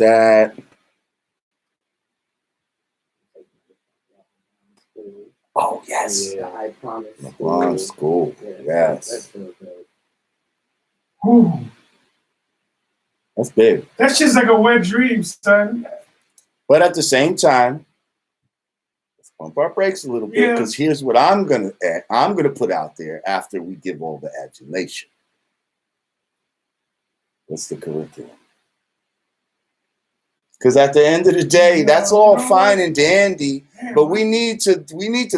that. Oh yes, Yeah, I promise. LeBron school. Yes, that's real good. Whew. That's big. That's just like a wet dream, son. But at the same time, let's pump our brakes a little bit because here's what I'm gonna put out there after we give all the adulation. What's the curriculum? Because at the end of the day, that's all fine and dandy, but we need to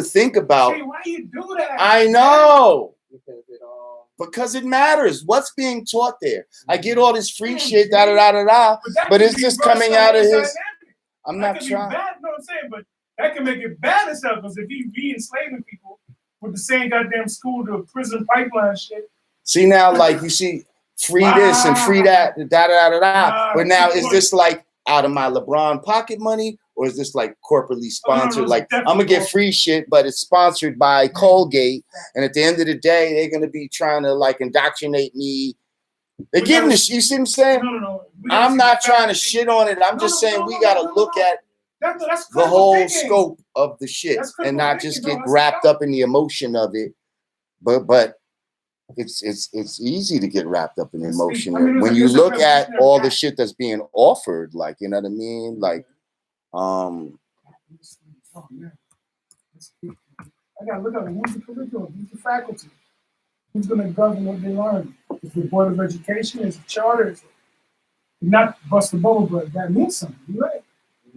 think about. Hey, why you do that? I know. Because it matters. What's being taught there? I get all this free shit, but it's just coming out of his. I'm not trying. Bad, you know what I'm saying? But that can make it bad as hell because if he re-enslaving people with the same goddamn school to prison pipeline shit. See now, like you see, free this and free that, But now is this like out of my LeBron pocket money, or is this like corporately sponsored? Like I'm gonna get free shit, but it's sponsored by Colgate, and at the end of the day, they're gonna be trying to like indoctrinate me. They're giving this. You see what I'm saying? No. I'm not trying to shit on it. I'm just saying we gotta look at the whole scope of the shit and not just get wrapped up in the emotion of it. But it's easy to get wrapped up in the emotion when you look at all the shit that's being offered. Like, you know what I mean? Like, I gotta look at who's the curriculum, who's the faculty, who's gonna govern what they learn. Is the Board of Education? Is the charter? Is it not bust the bubble, but that means something. You're right.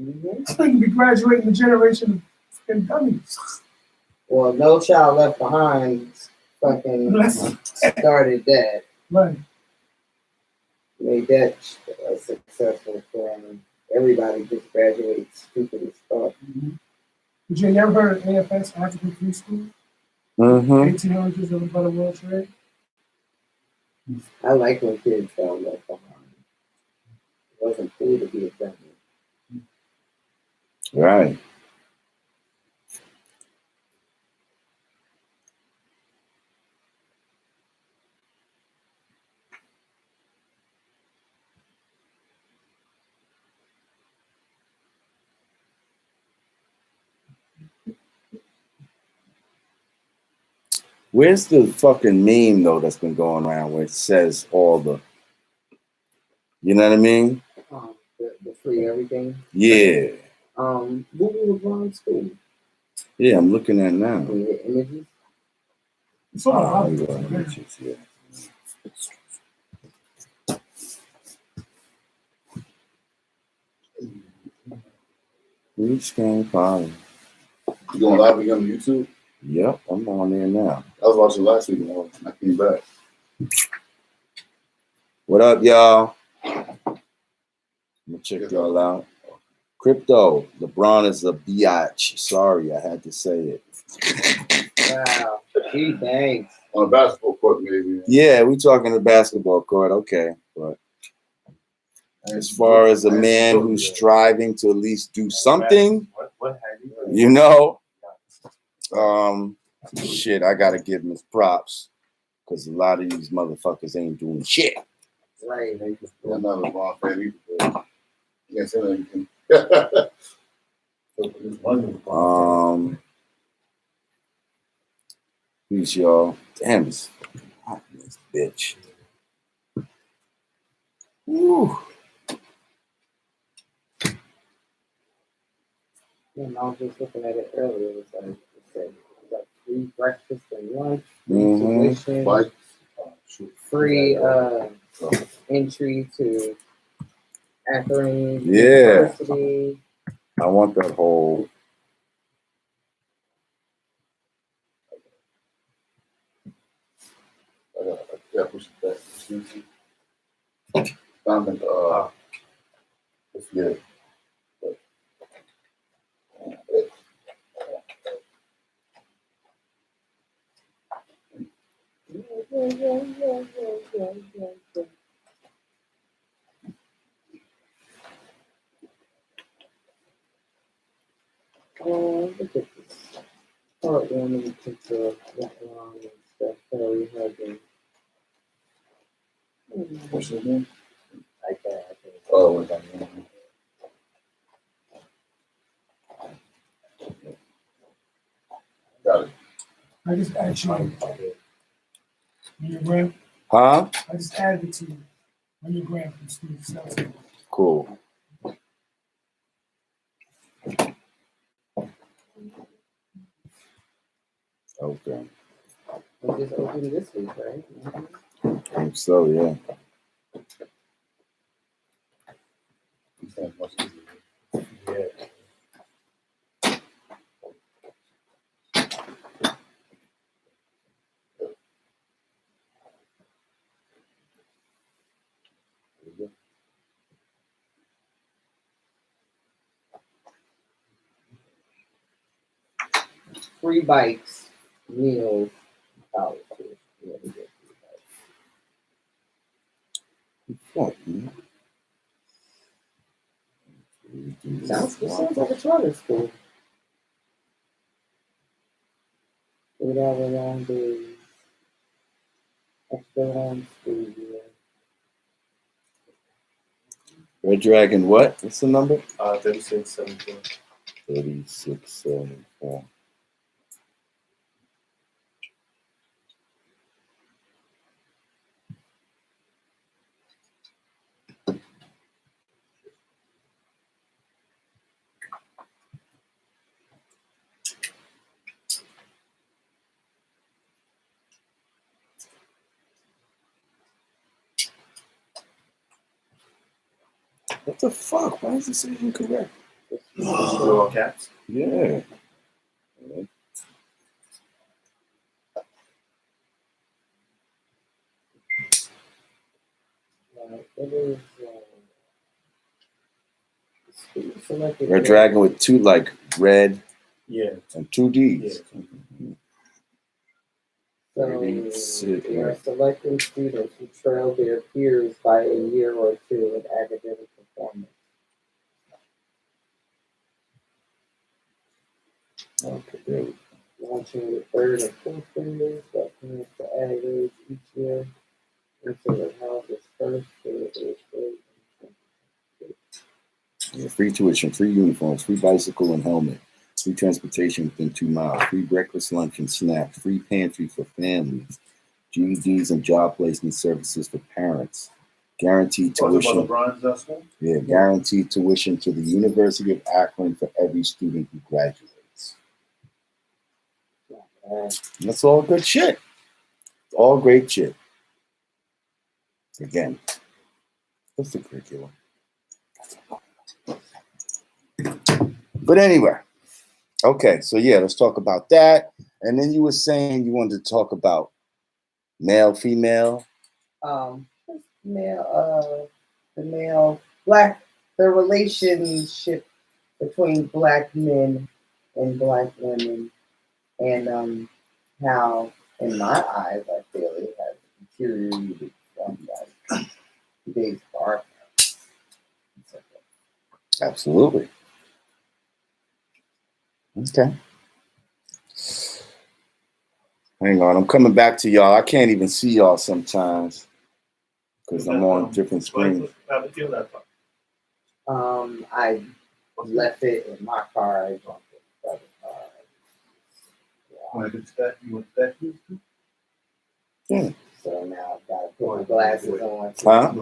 Mm-hmm. You can be graduating a generation of dummies. Well, No Child Left Behind fucking started that. Right. Made that successful for him. Everybody just graduates stupid as fuck. Mm-hmm. Did you ever heard of AFS, African Free School? Mm-hmm. 1800s of the Better World Trade? I like when kids got left behind. It wasn't cool to be a dummy. Right. Where's the fucking meme though that's been going around where it says all the, you know what I mean? The free everything. Yeah. Google LeBron school. Yeah, I'm looking at now. Images. It's all images, yeah. Reach game fire. You going live again on YouTube? Yep, I'm on there now. I was watching last week and I came back. What up, y'all? I'm gonna check y'all out. Crypto, LeBron is a biatch. Sorry, I had to say it. Wow. Gee, thanks. On a basketball court, maybe. Yeah, we talking the basketball court, okay. But as far as a man who's striving to at least do something, you know, shit, I gotta give him his props because a lot of these motherfuckers ain't doing shit. Right. I'm not a LeBron fan either. You can't say anything. Peace, y'all. Damn, this bitch. Woo. Yeah, I was just looking at it earlier. It was like, it said, you got free breakfast and lunch, tuition, free entry to Akron University. I want that whole. Push it back. It's good. Oh, look at this. Heartwarming picture of that long and stuff. Very hugging. What's his name? Like that. Oh, what's that name? I just added you on your gram. Huh? I just added it to you on your gram from Steve Seltzer. Cool. Okay. We just opened this week, right? I think so, yeah. Yeah. Free bikes, meals, college. Yeah, we get free Fuck, man. bikes. Sounds like a charter school. 8 hour long days. Extra long school year. Red Dragon, what? What's the number? 3674. 3674. What the fuck? Why is this incorrect? All caps. Yeah. It is student selected. Red Dragon with two, like, red Yeah. and two Ds. So they are selecting students who trail their peers by a year or two in academic performance. Okay, there we go. Launching with third and fourth graders, that plans to add grades each year until it houses first, third, eighth grade. Yeah, free tuition, free uniforms, free bicycle and helmet, free transportation within 2 miles, free breakfast, lunch, and snacks, free pantry for families, GEDs and job placement services for parents, guaranteed tuition. Yeah, guaranteed tuition to the University of Akron for every student who graduates. That's all good shit. All great shit. Again, what's the curriculum? But anyway, okay, so yeah, let's talk about that. And then you were saying you wanted to talk about male, female. The relationship between black men and black women, and how, in my eyes, I feel it has deteriorated from like today's art. Absolutely. Okay. Hang on, I'm coming back to y'all. I can't even see y'all sometimes because I'm on different screens. I left it in my car. I dropped it in the other car. Yeah. So now I've got to put my glasses on. Huh?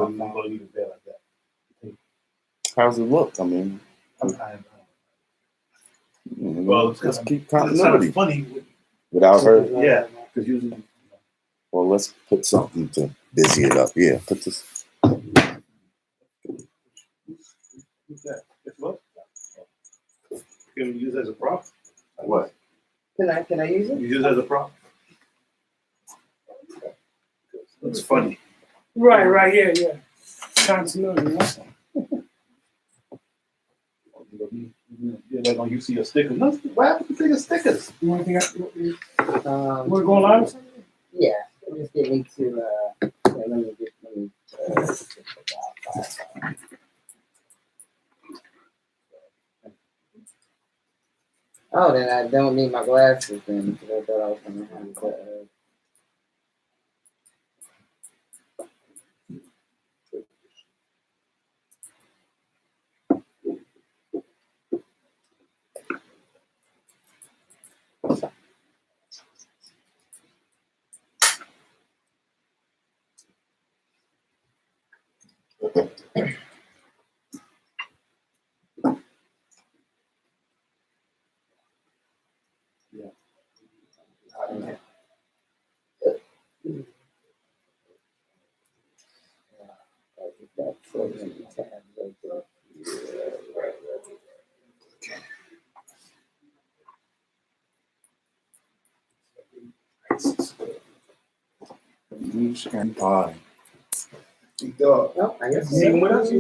How's it look? I mean, well, let's keep continuity. Funny without her. Yeah, because usually. Well, let's put something to busy it up. Yeah, put this. Who's that? It's what? Can we use it as a prop? What? Can I use it? You use it as a prop. It's funny. Right, yeah. Continuity, yeah. You're like when you see a sticker. No, what happened to the stickers? You want to we're going live? Yeah, just get me to. Let me. Oh, then I don't need my glasses then because I thought I was going to have to. News and pie. No, I guess You with us?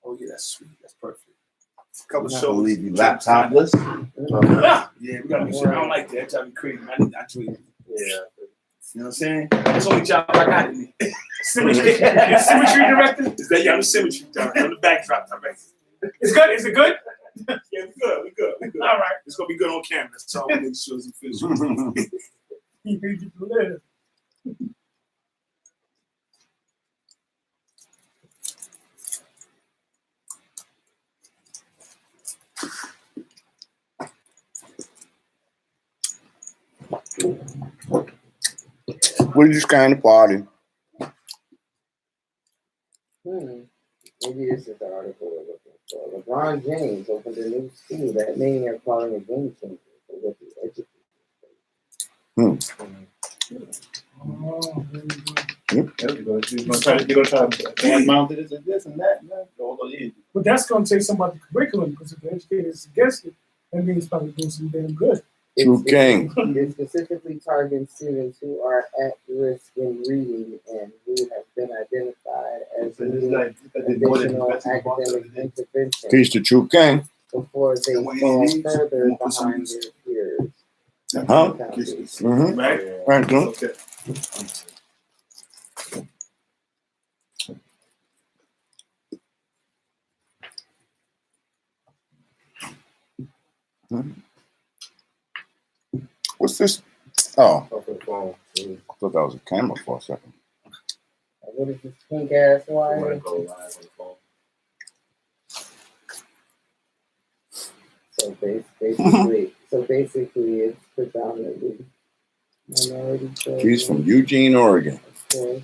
Oh yeah, that's sweet. That's perfect. Couple I shows. believe you laptopless. Yeah, we gotta do shit. I don't like that. That drive me crazy. I need that tweet. Yeah. You know what I'm saying? That's the only job I got in me. Symmetry. Symmetry director. Is that I'm the symmetry director? I'm the backdrop director. It's good. Is it good? Yeah, we good. All right. It's gonna be good on camera. So I'll make sure it's official. He made you live. We just kind of party. Maybe this is the article we're looking for. LeBron James opened a new school that many are calling a game changer for what the education space. You're gonna try to mount this and this and that. But that's going to take some about the curriculum because if the educator is against it, that means it's probably doing some damn good. True king. It specifically targets students who are at risk in reading and who have been identified as needing additional academic intervention Peace to True King. before they fall further behind their peers. Huh? Mm-hmm. Right, dude. Okay. What's this? Oh, Okay, fine. I thought that was a camera for a second. What is this pink ass wire? So basically, it's predominantly minority children. He's from Eugene, Oregon. Okay.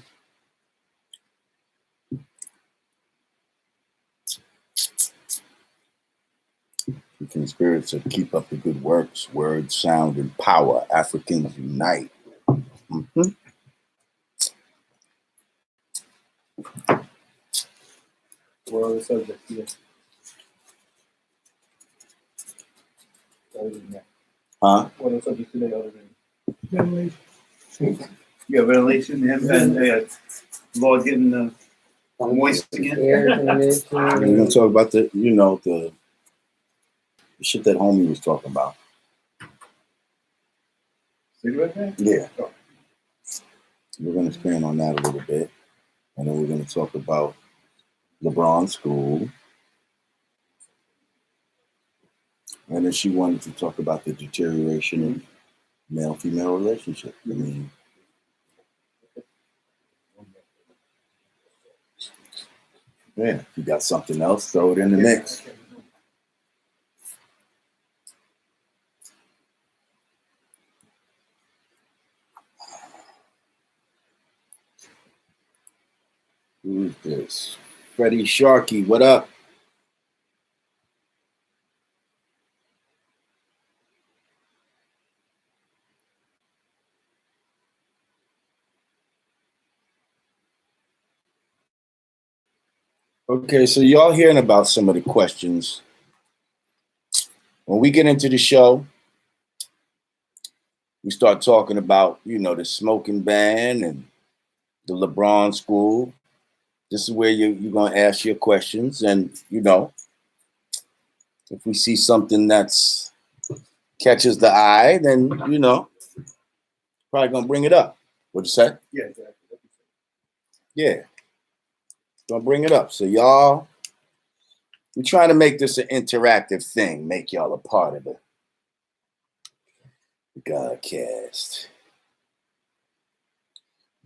Teaching spirits to keep up the good works, word, sound, and power. Africans unite. Mm-hmm. What other subjects? Huh? What other subjects today other than Ventilation. ventilation and Lord getting moist again? Air conditioning. We're gonna talk about the shit that homie was talking about. Cigarette man? Yeah. We're gonna expand on that a little bit. And then we're gonna talk about LeBron School. And then she wanted to talk about the deterioration of male-female relationship. I mean, yeah, if you got something else, throw it in the mix. Who's this? Freddie Sharkey, what up? Okay, so y'all hearing about some of the questions. When we get into the show, we start talking about, the smoking ban and the LeBron School. This is where you're going to ask your questions. And, if we see something that's catches the eye, then, probably going to bring it up. What'd you say? Yeah, exactly. Yeah. Going to bring it up. So y'all, we're trying to make this an interactive thing, make y'all a part of it. Godcast.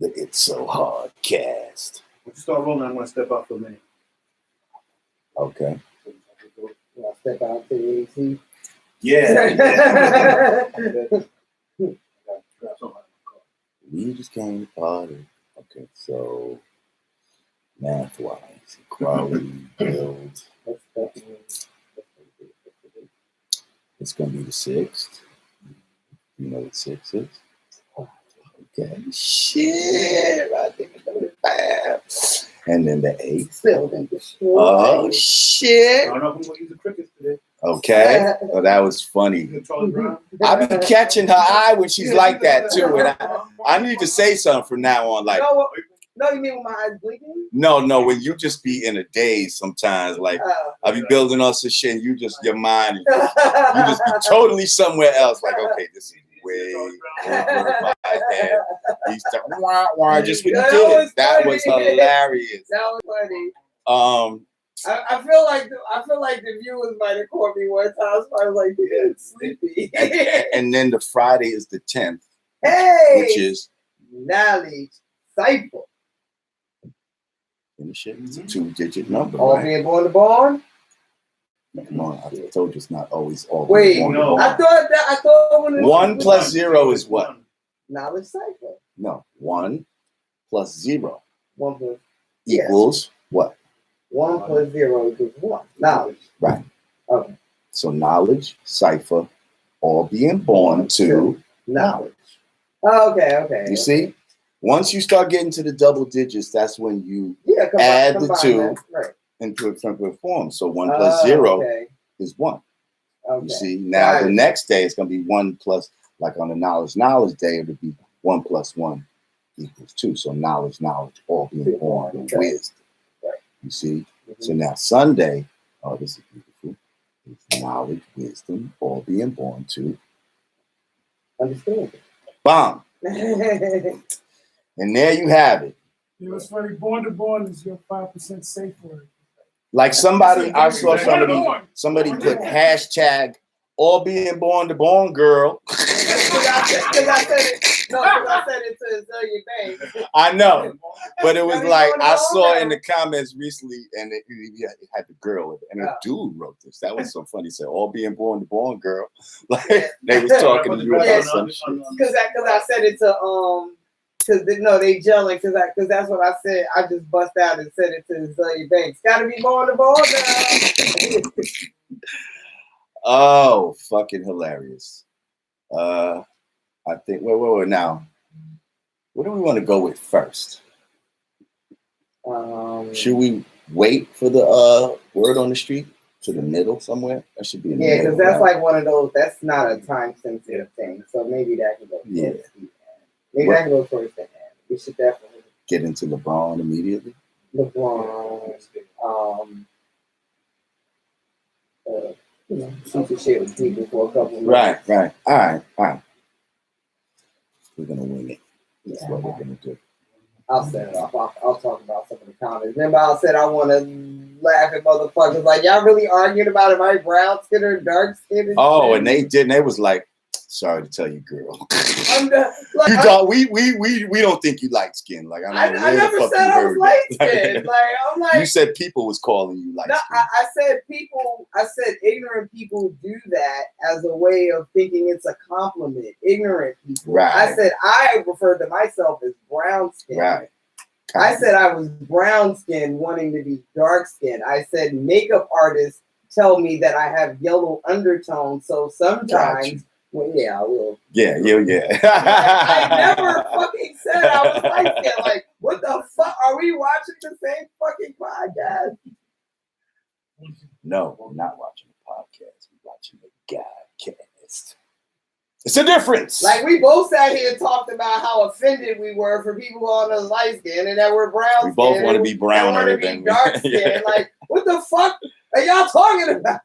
The It's So Hard cast. When you start rolling, I'm going to step out for a minute. Okay. I'll step out to the AC. Yeah. We just came to party. Okay, so math-wise, equality, build. It's going to be the 6th. You know what 6 is? Okay. Shit. I think it's going to be bad. And then the 8th. Oh, shit. I don't know if I'm going to use the crickets today. Okay. Well, that was funny. I be catching her eye when she's like that, too. And I need to say something from now on. Like, no, you mean when my eyes blinking? No, when you just be in a daze sometimes. Like, I be building on some shit and you just, your mind, you just be totally somewhere else. Like, okay, this is way over my head. He's wah, just when you did it. That was hilarious. That was funny. I feel like the viewers might have caught me one time. So I was like, yeah, sleepy. and then the Friday is the 10th. Hey, which is knowledge cipher. Finish it. It's a 2-digit number. All right? being born to born. Come on, I told you it's not always all. Wait, born no. I thought when 1 plus 0 is what? Knowledge cipher. No, 1 plus 0 1 plus equals what? 1 plus 0 equals 1. Knowledge. Right. Okay. So knowledge, cipher, all being born to knowledge. Oh, okay. You see? Once you start getting to the double digits, that's when you add the 2 into a simple form. So 1 plus 0 is 1. Okay. You see? Now the next day it's going to be 1 plus, like on the knowledge day, it would be 1 plus 1 equals 2. So knowledge, all being born with wisdom. Right. You see? Mm-hmm. So now Sunday, oh, this is beautiful. It's knowledge, wisdom, all being born to understand. Bomb. And there you have it. It was funny. Born to born is your 5% safe word. Like somebody, I saw somebody put hashtag all being born to born girl. Because I said it to Azalea Banks. I know, but it was like I saw in the comments recently, and it had the girl with it, and a dude wrote this. That was so funny. He said, "All being born to born girl." Like they was talking to you about some shit. Because I said it to they gelling because that's what I said. I just bust out and said it to Azalea Banks. Got to be born to born now. Oh, fucking hilarious. I think wait now. What do we want to go with first? Should we wait for the word on the street to the middle somewhere? That should be in the middle. Because that's like one of those. That's not a time sensitive thing. So maybe that can go. Maybe that can go towards the end. We should definitely get into LeBron immediately. LeBron. Shoot the shit with people for a couple of minutes. Right. All right. We're gonna wing it. That's what we're gonna do. I'll set it off. I'll talk about some of the comments. Remember, I said I want to laugh at motherfuckers. Like, y'all really arguing about am I brown skin or dark skin? Oh, and they did. And they was like, sorry to tell you, girl. I'm done. Like, we don't think you light skin. Like I never said I was light skin. Like I'm like you said people was calling you light skin. I said people. I said ignorant people do that as a way of thinking it's a compliment. Ignorant people. Right. I said I referred to myself as brown skin. Right. I said I was brown skin wanting to be dark skin. I said makeup artists tell me that I have yellow undertones. So sometimes. Well, yeah, I will. Yeah. I never fucking said I was light skin. Like, what the fuck? Are we watching the same fucking podcast? No, we're not watching the podcast. We're watching the Godcast. It's a difference. Like, we both sat here and talked about how offended we were for people calling us light skin and that we're brown skin. We both want to be browner than dark skin. Yeah. Like, what the fuck are y'all talking about?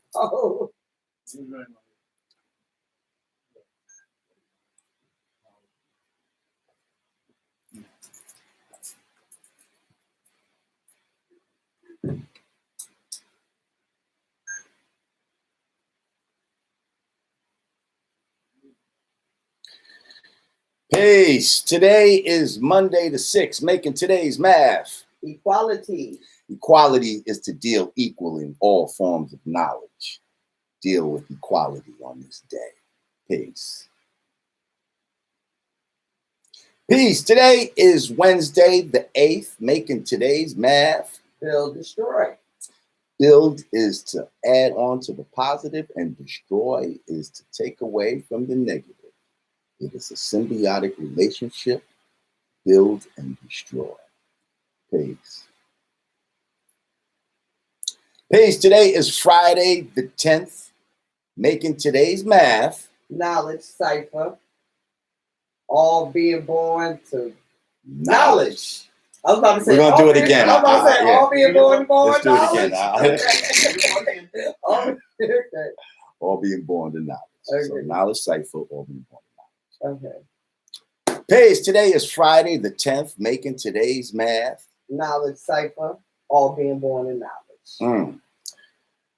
Peace. Today is Monday the 6th, making today's math. Equality. Equality is to deal equal in all forms of knowledge. Deal with equality on this day. Peace. Peace. Today is Wednesday, the 8th, making today's math. Build, destroy. Build is to add on to the positive, and destroy is to take away from the negative. It is a symbiotic relationship. Build and destroy. Peace. Peace. Today is Friday, the 10th, making today's math. Knowledge cipher. All being born to knowledge. I was about to say, we're gonna do it again. I was about to say, all being born Let's do knowledge. it again. Okay. All being born to knowledge. Okay. So knowledge cipher, all being born to knowledge. Okay. Peace. Today is Friday, the 10th, making today's math. Knowledge cipher. All being born in knowledge.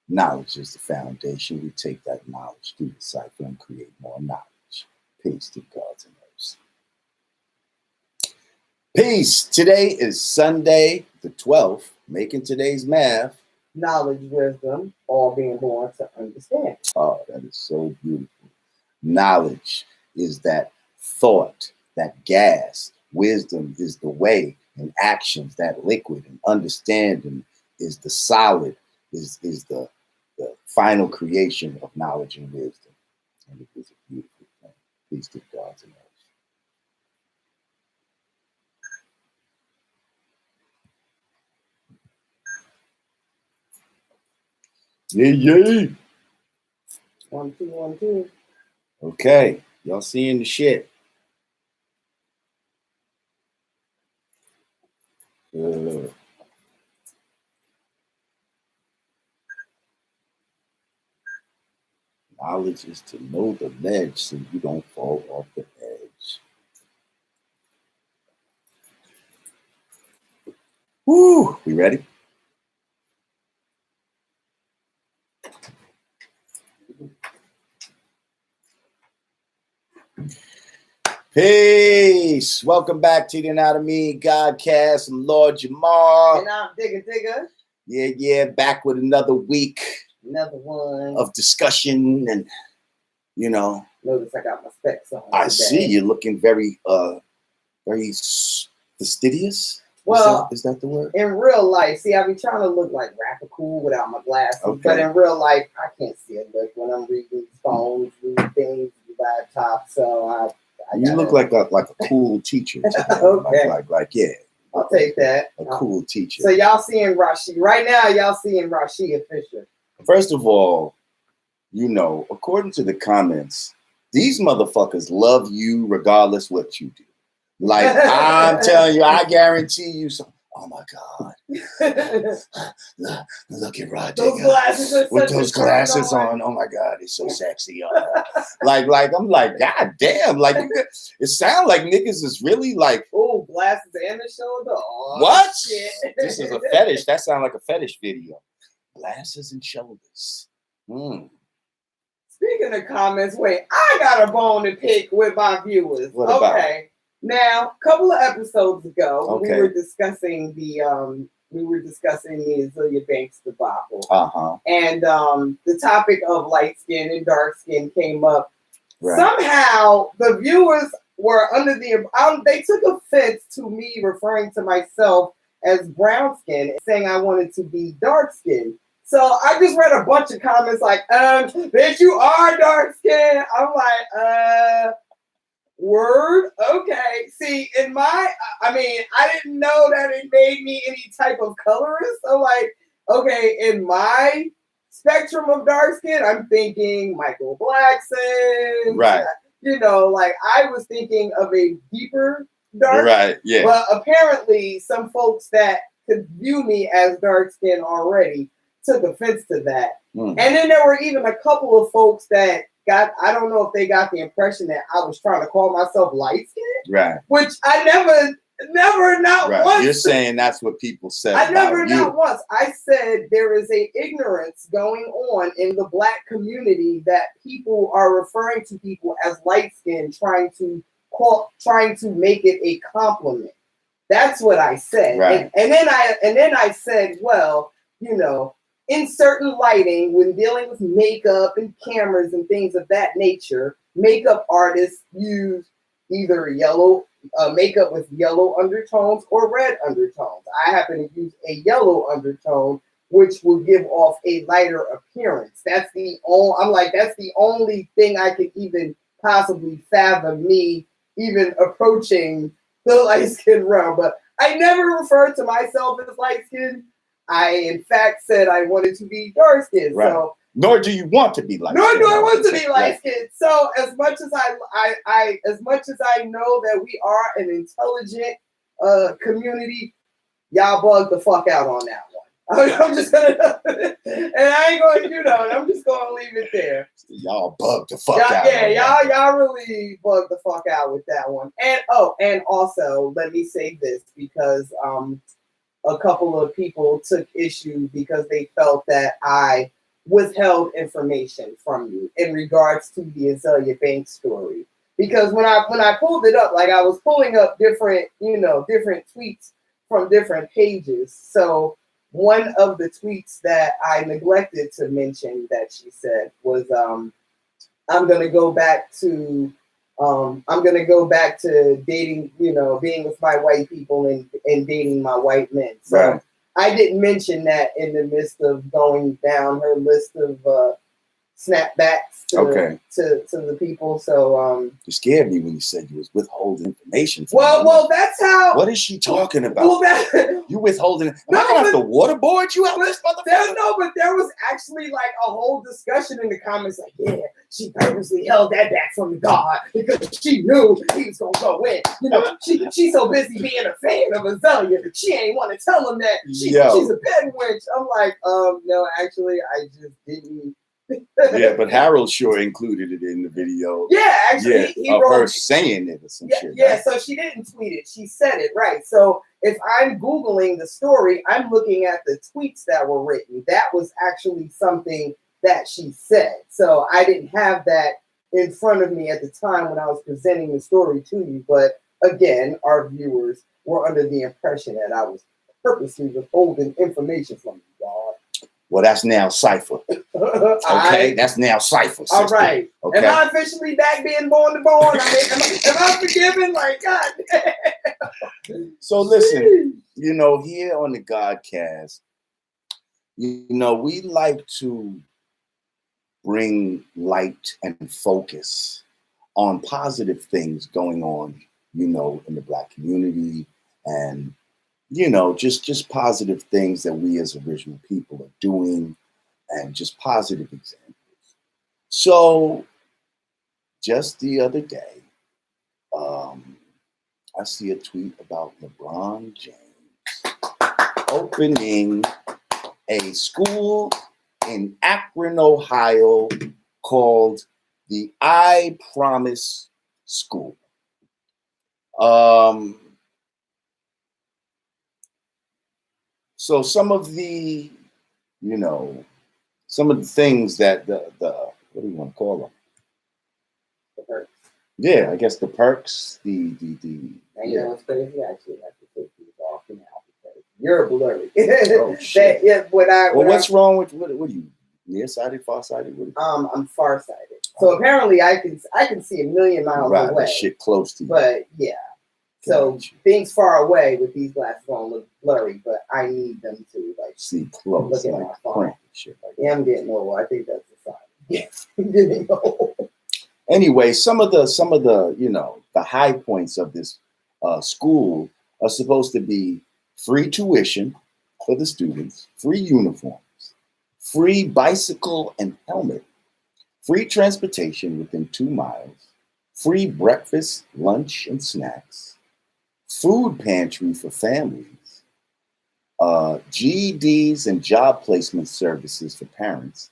Knowledge is the foundation. We take that knowledge through the cipher and create more knowledge. Peace to God's and earth. Peace. Today is Sunday, the 12th, making today's math. Knowledge, wisdom, all being born to understand. Oh, that is so beautiful. Knowledge is that thought, that gas. Wisdom is the way, and actions, that liquid, and understanding is the solid, is the final creation of knowledge and wisdom. And it is a beautiful thing. Peace to God's and earth. Yeah. 1, 2, 1, 2. Okay, y'all seeing the shit. Knowledge is to know the ledge so you don't fall off the edge. Woo! We ready? Peace. Welcome back to the Yanadameen Godcast. I'm Lord Jamar. And I'm Digger. Yeah. Back with another week. Another one. Of discussion and, Notice I got my specs on. I see you're looking very fastidious. Well, is that the word? In real life, see, I be trying to look like rapper cool without my glasses, but in real life, I can't see a lick when I'm reading phones, reading things, laptops. So you look like a cool teacher. Okay. Like yeah. I'll take that. A cool teacher. So y'all seeing Rashid right now? Y'all seeing Rashid Fisher? First of all, according to the comments, these motherfuckers love you regardless what you do. Like, I'm telling you, I guarantee you some. Oh my God. Look at Rod Those glasses with those glasses on. Oh my God, he's so sexy. Like I'm like, God damn. Like, it sounds like niggas is really like. Oh, glasses and the shoulder. Oh, what? Shit. This is a fetish. That sounds like a fetish video. Glasses and shoulders. Speaking of comments, wait, I got a bone to pick with my viewers. What about? Okay. Now, a couple of episodes ago, we were discussing the Azealia Banks debacle. And the topic of light skin and dark skin came up. Right. Somehow the viewers were under they took offense to me referring to myself as brown skin, saying I wanted to be dark skin. So I just read a bunch of comments like, bitch, you are dark skin. I'm like, word? Okay. See, I didn't know that it made me any type of colorist. So like, okay, in my spectrum of dark skin, I'm thinking Michael Blackson. Right. Like I was thinking of a deeper dark. Right, yeah. But apparently some folks that could view me as dark skin already took offense to that. And then there were even a couple of folks that I don't know if they got the impression that I was trying to call myself light skinned. Right. Which I never, not right. once. You're saying that's what people said. Not once. I said there is a ignorance going on in the Black community that people are referring to people as light skinned, trying to make it a compliment. That's what I said. Right. And then I said, well, in certain lighting, when dealing with makeup and cameras and things of that nature, makeup artists use either yellow makeup with yellow undertones or red undertones. I happen to use a yellow undertone, which will give off a lighter appearance. That's the only thing I could even possibly fathom me even approaching the light skin realm. But I never referred to myself as light skin. I in fact said I wanted to be dark skinned. Right. So nor do you want to be light nor skinned. do I want to be light skinned. So as much as I know that we are an intelligent community, y'all bug the fuck out on that one. I'm just gonna, and I ain't going to do that. I'm just going to leave it there. Y'all bug the fuck out. Yeah, y'all really bug the fuck out with that one. And also let me say this because a couple of people took issue because they felt that I withheld information from you in regards to the Azalea Banks story. Because when I pulled it up, like I was pulling up different tweets from different pages. So one of the tweets that I neglected to mention that she said was, I'm gonna go back to dating, being with my white people and dating my white men. So right. I didn't mention that in the midst of going down her list of snapbacks to the people. So you scared me when you said you was withholding information. Well, that's how. What is she talking about? Well, you withholding? I'm gonna have to waterboard you out this motherfucker. But there was actually like a whole discussion in the comments. Like, yeah, she purposely held that back from God because she knew he was gonna go in. She's so busy being a fan of Azalea, she ain't want to tell him that she's a bed wench. I'm like, no, actually, I just didn't. Yeah, but Harold sure included it in the video. Yeah, actually, he wrote her saying it or some shit. Yeah, right? So she didn't tweet it; she said it, right? So if I'm Googling the story, I'm looking at the tweets that were written. That was actually something that she said. So I didn't have that in front of me at the time when I was presenting the story to you. But again, our viewers were under the impression that I was purposely withholding information from you, y'all. Well, that's now Cypher. Okay, that's now Cypher. Sister. All right. Okay. Am I officially back being born to born? Am I forgiven? Like, God damn. So listen, here on the Godcast, we like to bring light and focus on positive things going on, in the Black community and just positive things that we as original people are doing and just positive examples. So just the other day, I see a tweet about LeBron James opening a school in Akron, Ohio called the I Promise School. So some of the, things that the what do you want to call them? The perks. Yeah, I guess the perks, And what's crazy? I actually have to take these off now because you're blurry. Oh shit! What's wrong with what are you? Nearsighted, farsighted? I'm farsighted. So apparently I can see a million miles away. That shit close to you. But yeah. So things far away with these glasses on look blurry, but I need them to see close. Look at my phone. Shit I'm getting old. I think that's the sign. Yeah, I'm getting old. Anyway, some of the the high points of this school are supposed to be free tuition for the students, free uniforms, free bicycle and helmet, free transportation within 2 miles, free breakfast, lunch, and snacks, food pantry for families, GEDs and job placement services for parents,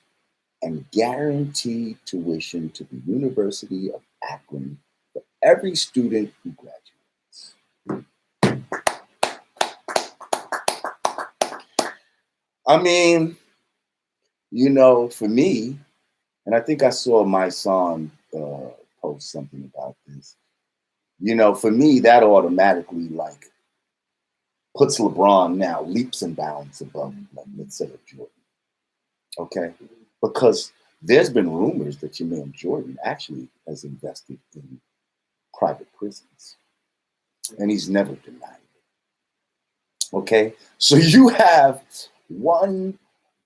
and guaranteed tuition to the University of Akron for every student who graduates. I mean, for me, and I think I saw my son post something about this. For me, that automatically puts LeBron now leaps and bounds above, let's say, Jordan. Okay, because there's been rumors that your man Jordan actually has invested in private prisons. And he's never denied it. Okay? So you have one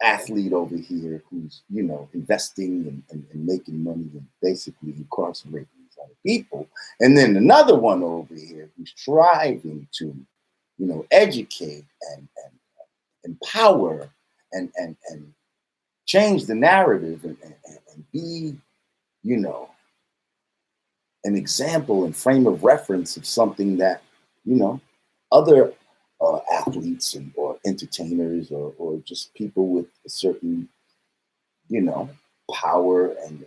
athlete over here who's, you know, investing and making money and basically incarcerating these other people. And then another one over here who's striving to, you know, educate and empower and change the narrative and be, you know, an example and frame of reference of something that, you know, other athletes or entertainers or just people with a certain, you know, power and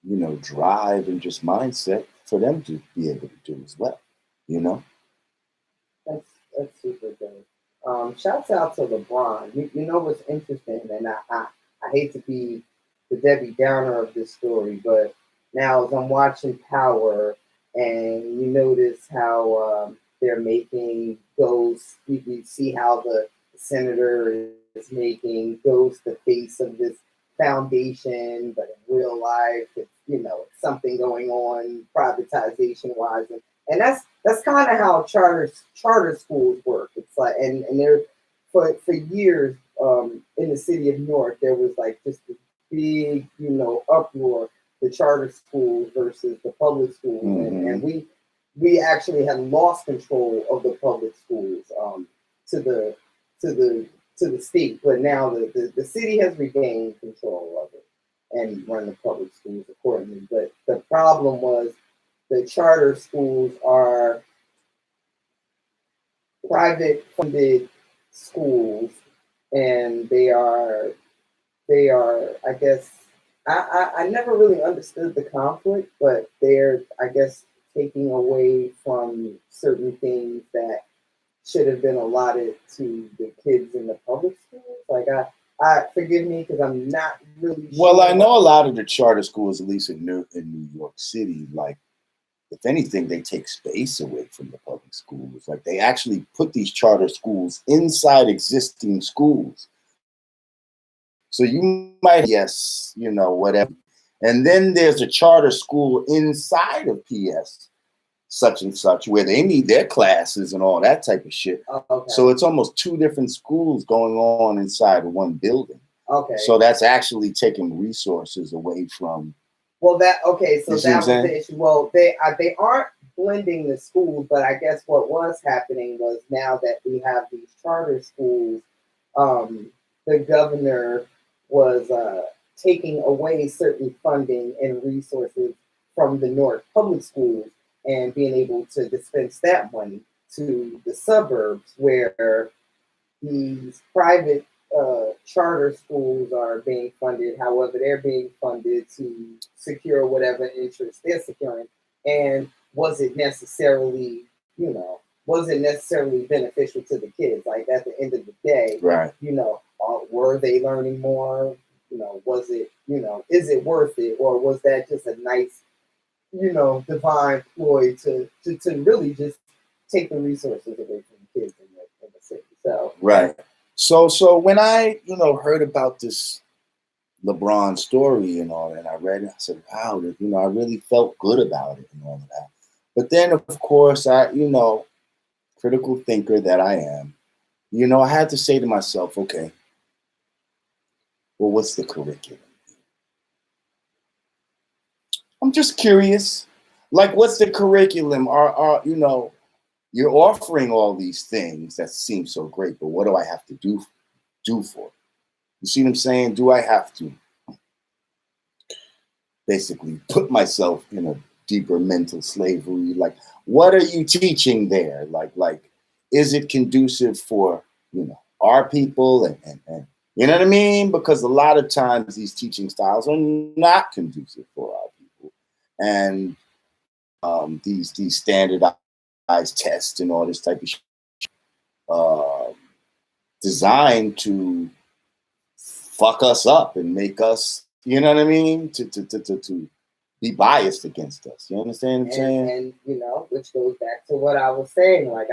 you know, drive and just mindset for them to be able to do as well, you know? That's super good. Shouts out to LeBron. You know what's interesting, and I hate to be the Debbie Downer of this story, but now as I'm watching Power, and you notice how they're making Ghost, you see how the senator is making Ghost the face of this foundation, but in real life, it's, you know, something going on privatization wise, and that's kind of how charter schools work. It's like, and they're for years in the city of Newark, there was like just this big, you know, uproar, the charter schools versus the public schools, and we actually had lost control of the public schools to the state, but now the city has regained control of it and run the public schools accordingly. But the problem was the charter schools are private funded schools, and they are I guess I never really understood the conflict, but they're, I guess, taking away from certain things that should have been allotted to the kids in the public schools. Like I forgive me because I'm not really sure. Well, I know a lot of the charter schools, at least in New York City, like, if anything, they take space away from the public schools. Like, they actually put these charter schools inside existing schools. So you might, yes, you know, whatever. And then there's a charter school inside of PS such and such where they need their classes and all that type of shit. Okay. So it's almost two different schools going on inside of one building. Okay. So that's actually taking resources away from. Well, that okay. So that was saying? the issue. Well, they aren't blending the schools, but I guess what was happening was now that we have these charter schools, the governor was taking away certain funding and resources from the Newark public schools and being able to dispense that money to the suburbs where these private charter schools are being funded. However, they're being funded to secure whatever interest they're securing. And was it necessarily beneficial to the kids? Like, at the end of the day, right? You know, were they learning more? You know, was it, you know, is it worth it, or was that just a nice, you know, divine ploy to really just take the resources away from the kids in the city? So right. So when I, you know, heard about this LeBron story and all that, and I read it, I said, wow, you know, I really felt good about it and all of that. But then, of course, I, you know, critical thinker that I am, you know, I had to say to myself, okay, well, what's the curriculum? I'm just curious. Like, what's the curriculum? Are you know, you're offering all these things that seem so great, but what do I have to do for it? You see what I'm saying? Do I have to basically put myself in a deeper mental slavery? Like, what are you teaching there? Like, is it conducive for, you know, our people and you know what I mean? Because a lot of times these teaching styles are not conducive for our people. And these standardized tests and all this type of shit, designed to fuck us up and make us, you know what I mean, to be biased against us. You understand what I'm saying? And you know, which goes back to what I was saying. Like,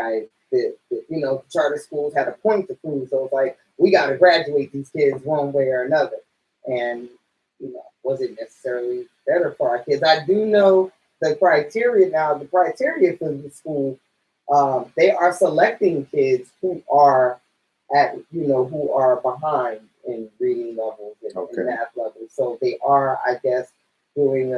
you know, charter schools had a point to prove, so it's like, we got to graduate these kids one way or another. And you know, was it necessarily better for our kids. I do know the criteria now. The criteria for the school, they are selecting kids who are who are behind in reading levels and math levels. So they are, I guess, doing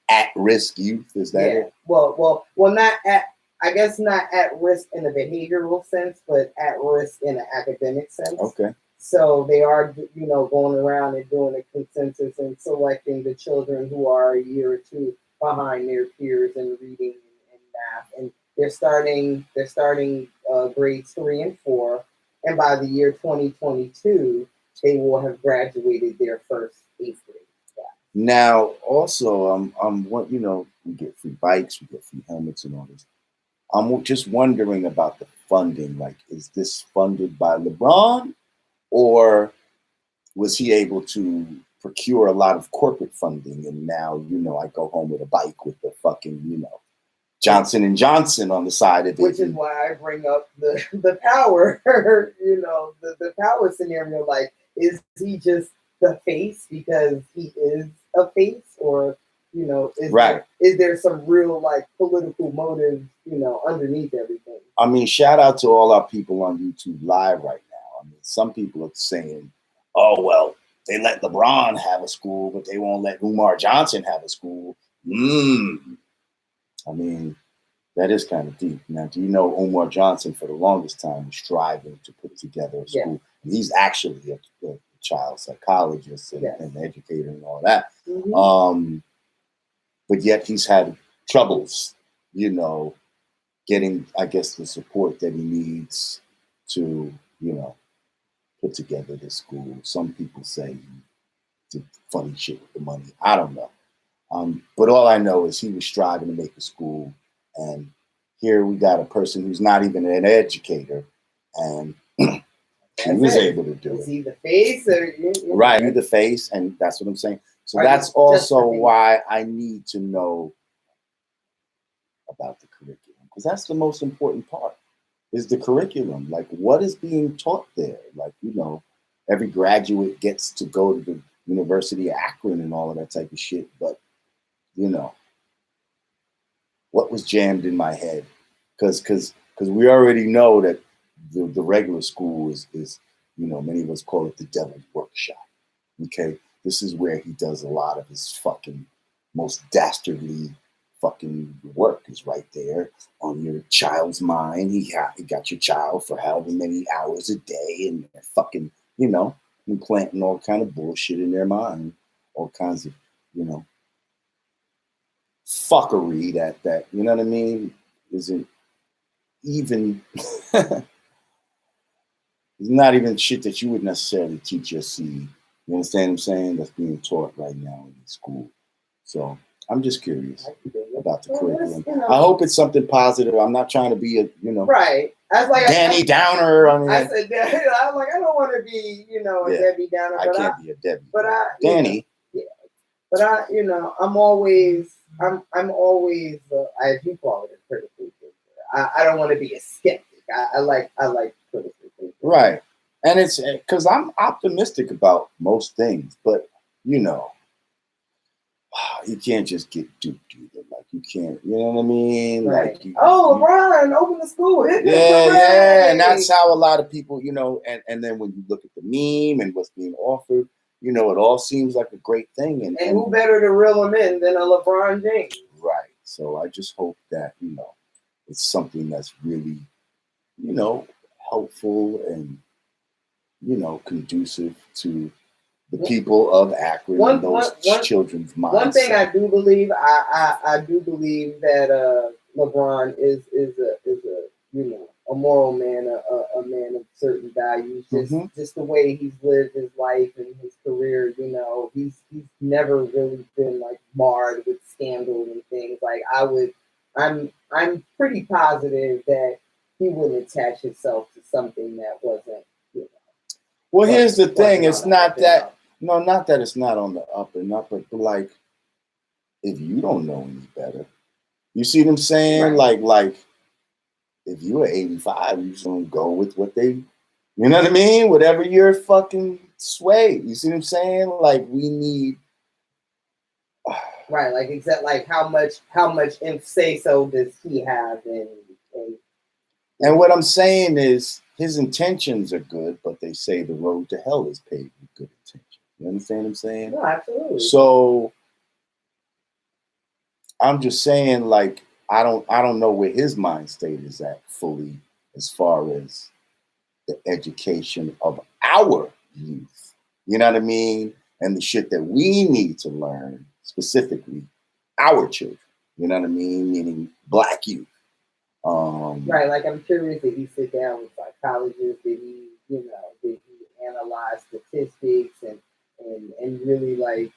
at-risk youth. Is that it? Well, not at. I guess not at risk in a behavioral sense, but at risk in an academic sense. Okay. So they are, going around and doing a consensus and selecting the children who are a year or two behind their peers in reading and math, and they're starting grades 3 and 4, and by the year 2022, they will have graduated their first 8th grade class. Now, also, we get free bikes, we get free helmets, and all this. I'm just wondering about the funding. Like, is this funded by LeBron, or was he able to procure a lot of corporate funding? And now, I go home with a bike with the fucking, Johnson & Johnson on the side of it. Which is why I bring up the power, the power scenario. Like, is he just the face because he is a face, or is there some real political motive, underneath everything? I mean, shout out to all our people on YouTube Live right now. I mean, some people are saying, "Oh well, they let LeBron have a school, but they won't let Umar Johnson have a school." I mean, that is kind of deep. Now, do you know Umar Johnson for the longest time was striving to put together a school? Yeah. He's actually a child psychologist and an educator and all that. Mm-hmm. But yet he's had troubles, getting, I guess, the support that he needs to, put together this school. Some people say he did funny shit with the money. I don't know. But all I know is he was striving to make a school. And here we got a person who's not even an educator. And he was able to do it. Is he the face? Right, he's the face. And that's what I'm saying. So that's also why I need to know about the curriculum, because that's the most important part, is the curriculum. Like, what is being taught there? Like, every graduate gets to go to the University of Akron and all of that type of shit. But, what was jammed in my head? Because we already know that the regular school is, many of us call it the devil's workshop. Okay? This is where he does a lot of his fucking most dastardly fucking work, is right there on your child's mind. He got your child for however many hours a day, and they're fucking, implanting all kind of bullshit in their mind, all kinds of, fuckery that you know what I mean, isn't even it's not even shit that you would necessarily teach your seed. You understand what I'm saying? That's being taught right now in school. So I'm just curious about the curriculum. I hope it's something positive. I'm not trying to be a, right. I was like Danny Downer. I said, I was like, I don't want to be, a Debbie Downer. I can't be a Debbie. But Danny. But I'm always, as you call it, a critical thinker. I don't want to be a skeptic. I like critical thinking. Right. And it's because I'm optimistic about most things, but you can't just get duped either. Like, you can't, you know what I mean? Right. Like, LeBron, open the school. Yeah. And that's how a lot of people, and then when you look at the meme and what's being offered, it all seems like a great thing. And who better to reel them in than a LeBron James? Right. So I just hope that, it's something that's really, helpful and, conducive to the people of Akron and those children's minds. One thing I do believe, I do believe that LeBron is a moral man, a man of certain values. Just the way he's lived his life and his career. He's never really been marred with scandal and things. I'm pretty positive that he wouldn't attach himself to something that wasn't. Well, here's the thing. It's not that. No, not that it's not on the up and up, but if you don't know any better, you see what I'm saying? Right. Like, if you're 85, you're just gonna go with what they, you know what I mean? Whatever your fucking sway. You see what I'm saying? Like, we need Right, like exact, like how much say so does he have in And what I'm saying is his intentions are good, but they say the road to hell is paved with good intentions. You understand what I'm saying? No, absolutely. So I'm just saying, like, I don't know where his mind state is at fully as far as the education of our youth. You know what I mean? And the shit that we need to learn, specifically our children. You know what I mean? Meaning black youth. Right, like I'm curious, did he sit down with psychologists? Did he analyze statistics and really like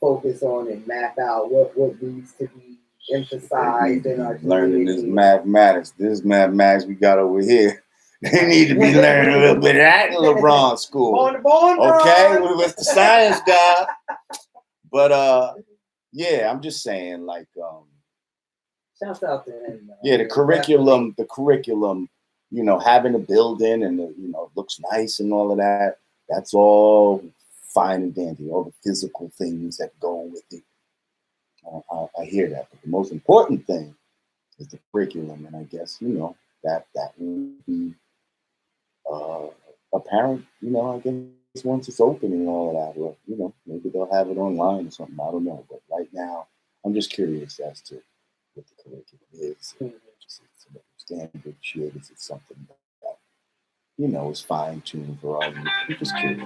focus on and map out what needs to be emphasized in our learning this mathematics. This mathematics we got over here. They need to be learning a little bit of that in LeBron school. Okay, we was the science guy. But yeah, I'm just saying, like, shouts out to him. Yeah, the curriculum, you know, having a building and it looks nice and all of that. That's all fine and dandy. All the physical things that go with it. I hear that, but the most important thing is the curriculum, and I guess that will be apparent. I guess once it's open and all of that, or maybe they'll have it online or something. I don't know, but right now, I'm just curious as to what the curriculum is. Is it standard shit? Is it something that is fine tuned for all you? I'm just curious.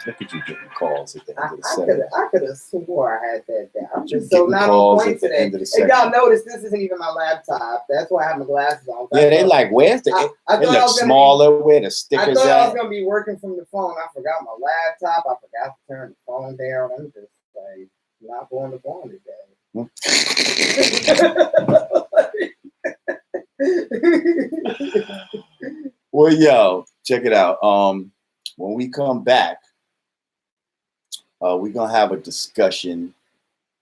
Look at you getting calls at the end of the segment. I could have swore I had that down. I'm just so not on point today. And y'all notice this isn't even my laptop. That's why I have my glasses on. Yeah, they like, where's the? It looks smaller. Where the stickers at? I thought I was gonna be working from the phone. I forgot my laptop. I forgot to turn the phone down. I'm just like not going to phone today. Well, yo, check it out. When we come back, we're gonna have a discussion.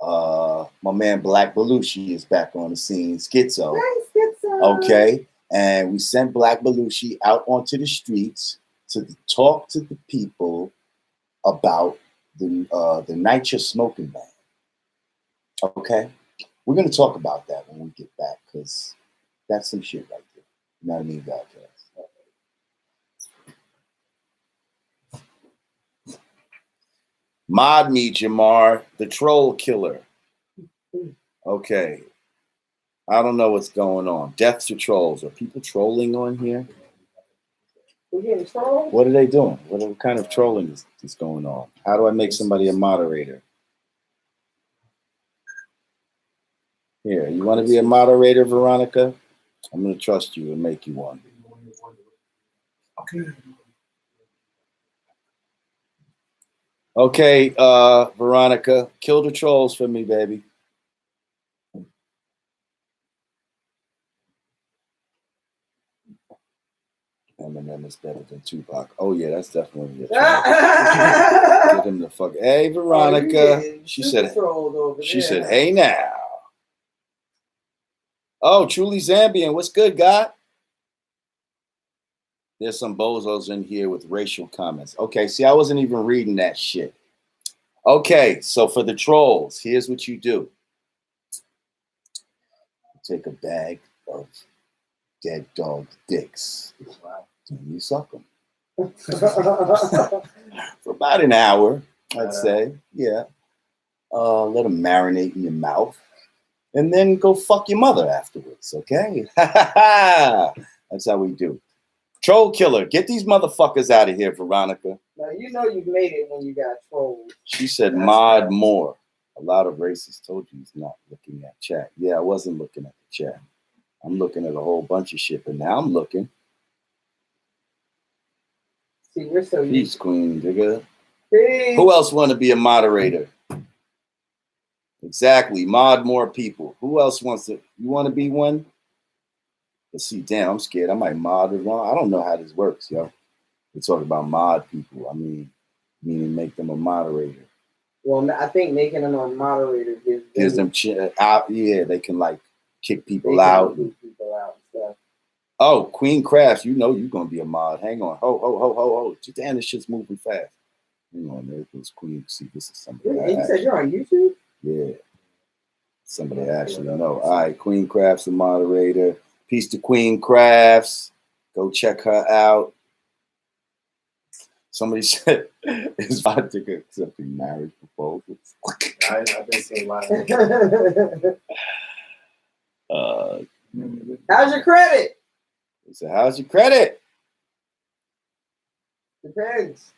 My man Black Belushi is back on the scene. Schizo. Hey, Schizo. Okay. And we sent Black Belushi out onto the streets to talk to the people about the night you're smoking ban. Okay. We're gonna talk about that when we get back, because that's some shit right there. Yanadameen Godcast. Mod me, Jamar, the troll killer. Okay. I don't know what's going on. Death to trolls. Are people trolling on here? We're getting trolled? What are they doing? What kind of trolling is going on? How do I make somebody a moderator? Here, you want to be a moderator, Veronica? I'm going to trust you and make you one. Okay. Okay, Veronica, kill the trolls for me, baby. Eminem is better than Tupac. Oh yeah, that's definitely a troll. Get him the fuck. Hey, Veronica. She said, hey now. Oh, Truly Zambian. What's good, God? There's some bozos in here with racial comments. Okay, see, I wasn't even reading that shit. Okay, so for the trolls, here's what you do. Take a bag of dead dog dicks. And you suck them. For about an hour, I'd say. Yeah. Let them marinate in your mouth. And then go fuck your mother afterwards, okay? That's how we do. Troll killer, get these motherfuckers out of here, Veronica. Now, you know you've made it when you got trolled. She said, mod more. A lot of racists told you he's not looking at chat. Yeah, I wasn't looking at the chat. I'm looking at a whole bunch of shit, but now I'm looking. See, we're so Peace, Queen, digga. Peace. Who else want to be a moderator? Exactly, mod more people. Who else wants to? You want to be one? Let's see. Damn, I'm scared. I might mod it wrong. I don't know how this works, yo. We're talking about mod people. I mean, meaning make them a moderator. Well, I think making them a moderator gives them out. Yeah, they can like kick people out. Kick people out and stuff. Oh, Queen Crafts, you know you're gonna be a mod. Hang on. Ho. Damn, this shit's moving fast. Hang on, there goes Queen. See, this is something. You said you're on YouTube? Yeah. Somebody actually know. All right, Queen Crafts, the moderator. Peace to Queen Crafts. Go check her out. Somebody said, "Is Vodka accepting marriage proposals?" I've been seeing a lot of How's your credit? So how's your credit? Depends.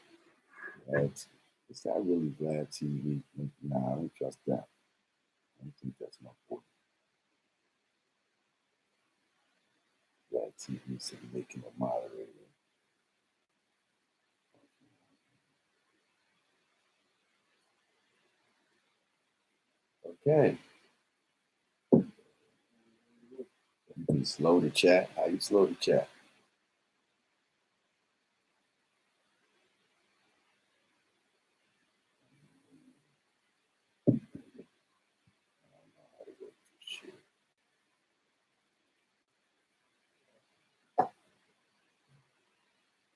Is that really Vlad TV? Nah, I don't trust that. I don't think that's my point. Vlad TV said making a moderator. Okay. You can slow the chat. How you slow the chat?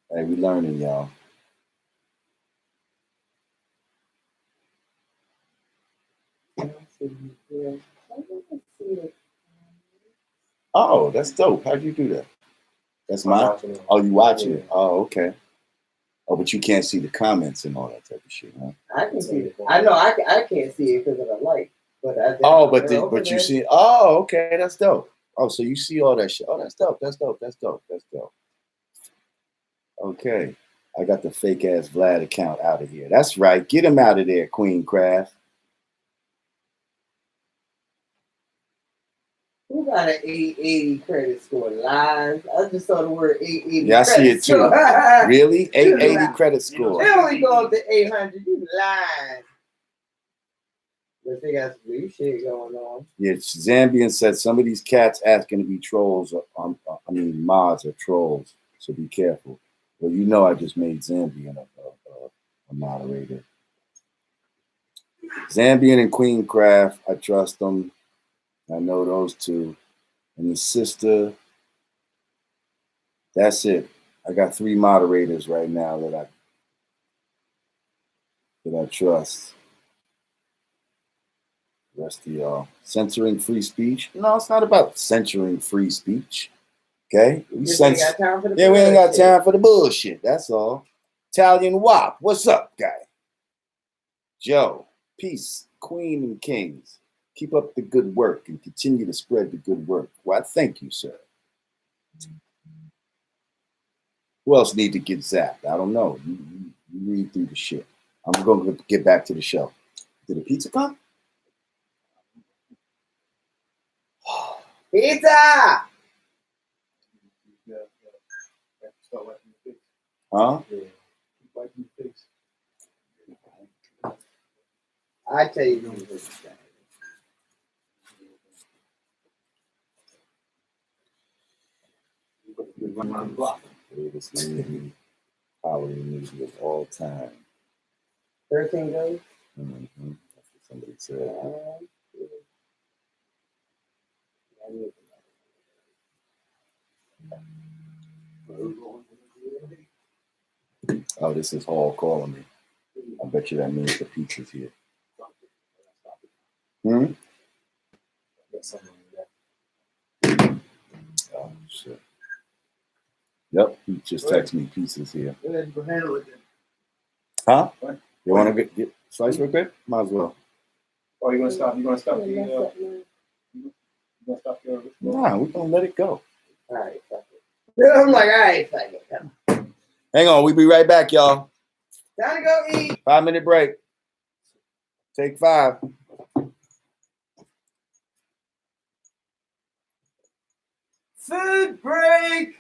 Hey, we learning, y'all. Oh, that's dope. How'd you do that? That's mine? Oh, you watching it? Oh, okay. Oh, but you can't see the comments and all that type of shit, huh? I can see it. I know I can't see it because of the light. But but you see. Oh, okay, that's dope. Oh, so you see all that shit. Oh, that's dope. That's dope. That's dope. That's dope. Okay, I got the fake ass Vlad account out of here. That's right. Get him out of there, Queen Craft. Who got an 880 credit score? Lies. I just saw the word 880. Yeah, I see it too. Really? 880 credit score. They only go up to 800. You lying. But they got some new shit going on. Yeah, Zambian said some of these cats asking to be trolls. Mods are trolls. So be careful. Well, you know I just made Zambian a moderator. Zambian and Queen Craft, I trust them. I know those two. And the sister, that's it. I got 3 moderators right now that I trust. The rest of y'all. Censoring free speech? No, it's not about censoring free speech. Okay? We ain't got time for the we ain't got time for the bullshit. That's all. Italian Wop, what's up, guy? Joe, peace, queen and kings. Keep up the good work and continue to spread the good work. Why, thank you, sir. Who else need to get zapped? I don't know. You read through the shit. I'm going to get back to the show. Did the pizza come? Pizza! Huh? I tell you this. Greatest movie, Holiday movie of all time. 13 goes? Mm-hmm. That's what somebody said. Oh, this is Hall calling me. I bet you that means the pizza's here. Hmm? Oh, shit. Yep, he just texted me pieces here. Huh? You want to get slice real quick? Might as well. Oh, you gonna stop? You gonna stop the? Nah, we're gonna let it go. All right, fuck it. I'm like, all right, fuck it. Come. Hang on, we'll be right back, y'all. Time to go eat. 5-minute break. Take 5. Food break.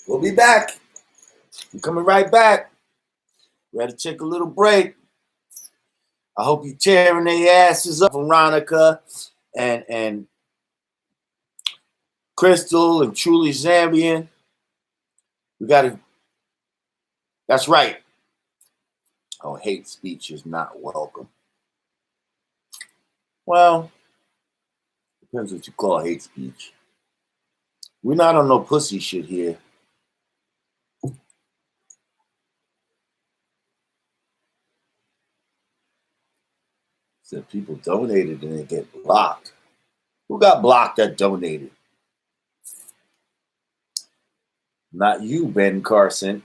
We'll be back. I'm coming right back. We had to take a little break. I hope you're tearing their asses up, Veronica and Crystal and Truly Zambian. We got to That's right. Oh, hate speech is not welcome. Well, depends what you call hate speech. We're not on no pussy shit here. Said people donated and they get blocked. Who got blocked that donated? Not you, Ben Carson.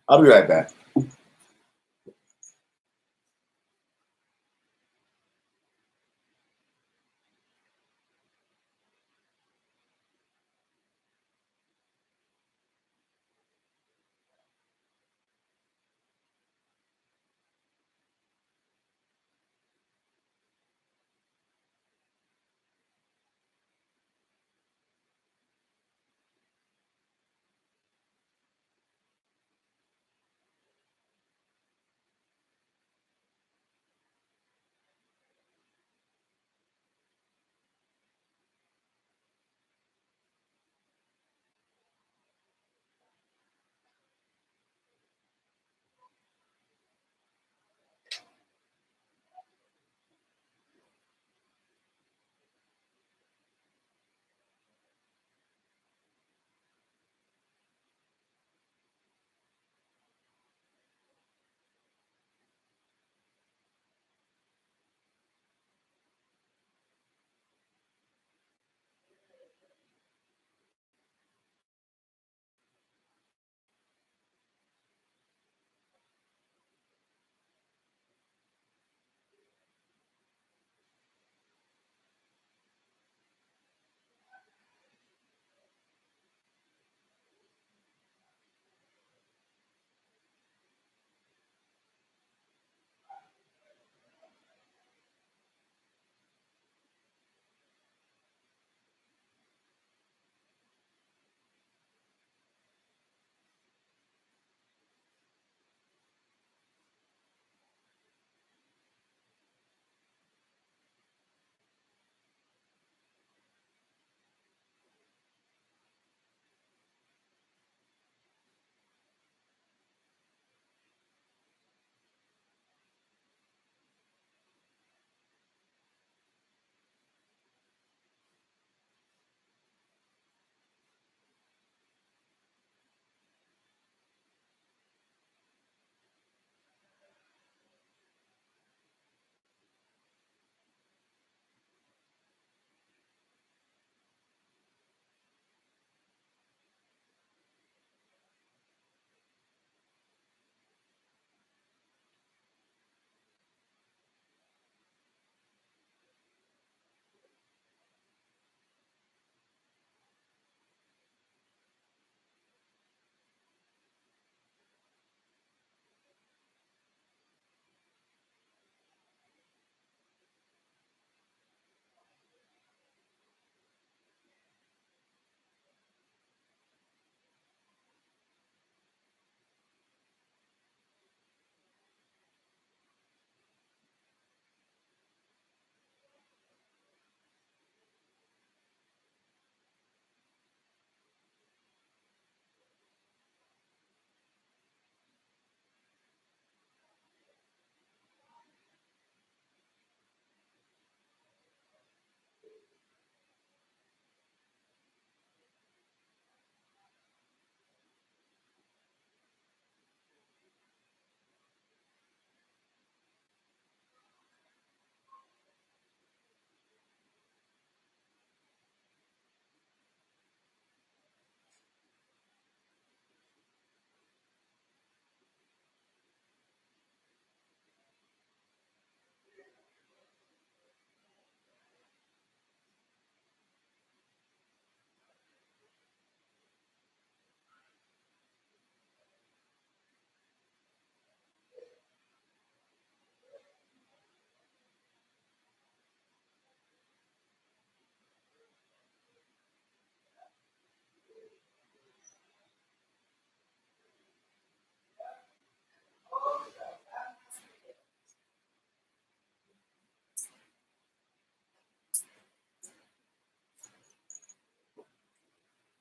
I'll be right back.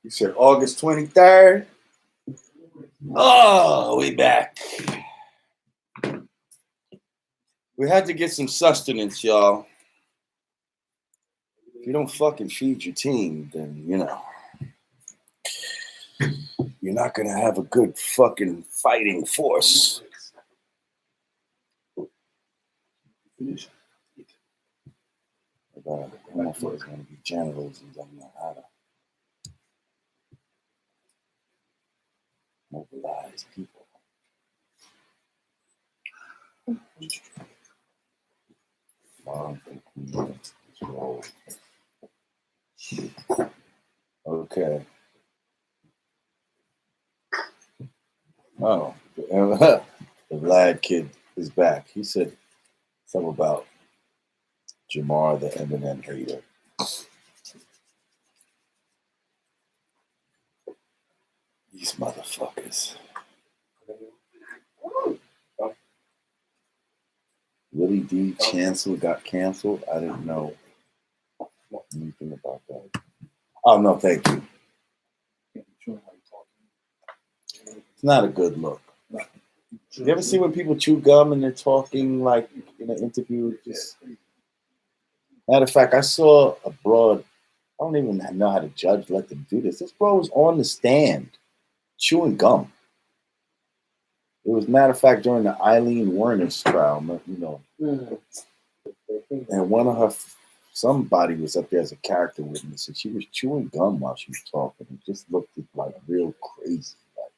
You said August 23rd. Oh, we back. We had to get some sustenance, y'all. If you don't fucking feed your team, then, you know, you're not going to have a good fucking fighting force. I'm afraid it's going to be generals and don't know how to mobilize people. Okay. Oh, the lad kid is back. He said something about Jamar, the Eminem hater. These motherfuckers. Willie D. Chancellor got canceled. I didn't know anything about that. Oh, no, thank you. It's not a good look. You ever see when people chew gum and they're talking like in an interview? Just matter of fact, I saw a broad. I don't even know how to judge. Let them do this. This bro was on the stand chewing gum. It was, matter of fact, during the Eileen Werner's trial, you know, and one of her, somebody was up there as a character witness, and she was chewing gum while she was talking. It just looked like real crazy. Like,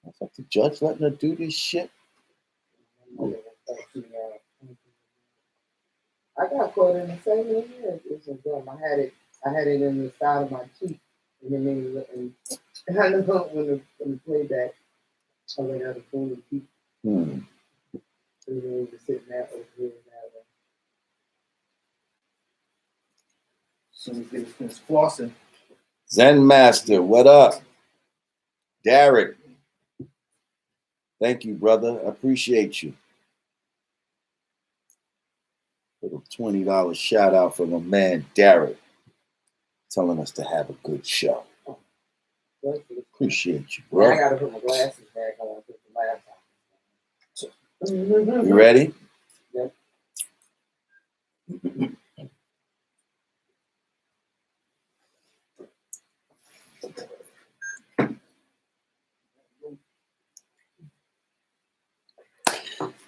I was like, the judge letting her do this shit? I got caught in the same area as some gum. I had it in the side of my cheek, and then and I know when the playback, I went out of phone and keep. And then was sitting there over here and that way. As soon as they finish flossing. Zen Master, what up? Derek. Thank you, brother. I appreciate you. Little $20 shout out from my man Derek, telling us to have a good show. Appreciate you, bro. I gotta put my glasses back on. Put the laptop. You ready? Yep.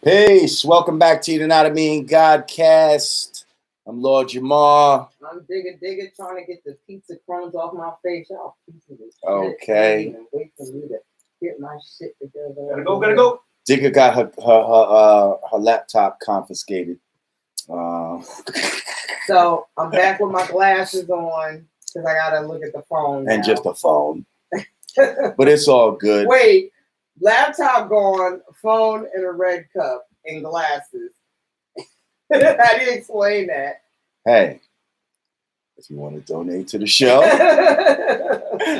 Peace. Welcome back to Yanadameen Godcast. I'm Lord Jamar. I'm digging, trying to get the pizza crumbs off my face. Y'all pieces of shit. Okay. And wait for me to get my shit together. Gotta go. Digga got her laptop confiscated. So I'm back with my glasses on because I gotta look at the phone. And now. just a phone. But it's all good. Wait, laptop gone, phone in a red cup, and glasses. I didn't explain that. Hey, if you want to donate to the show,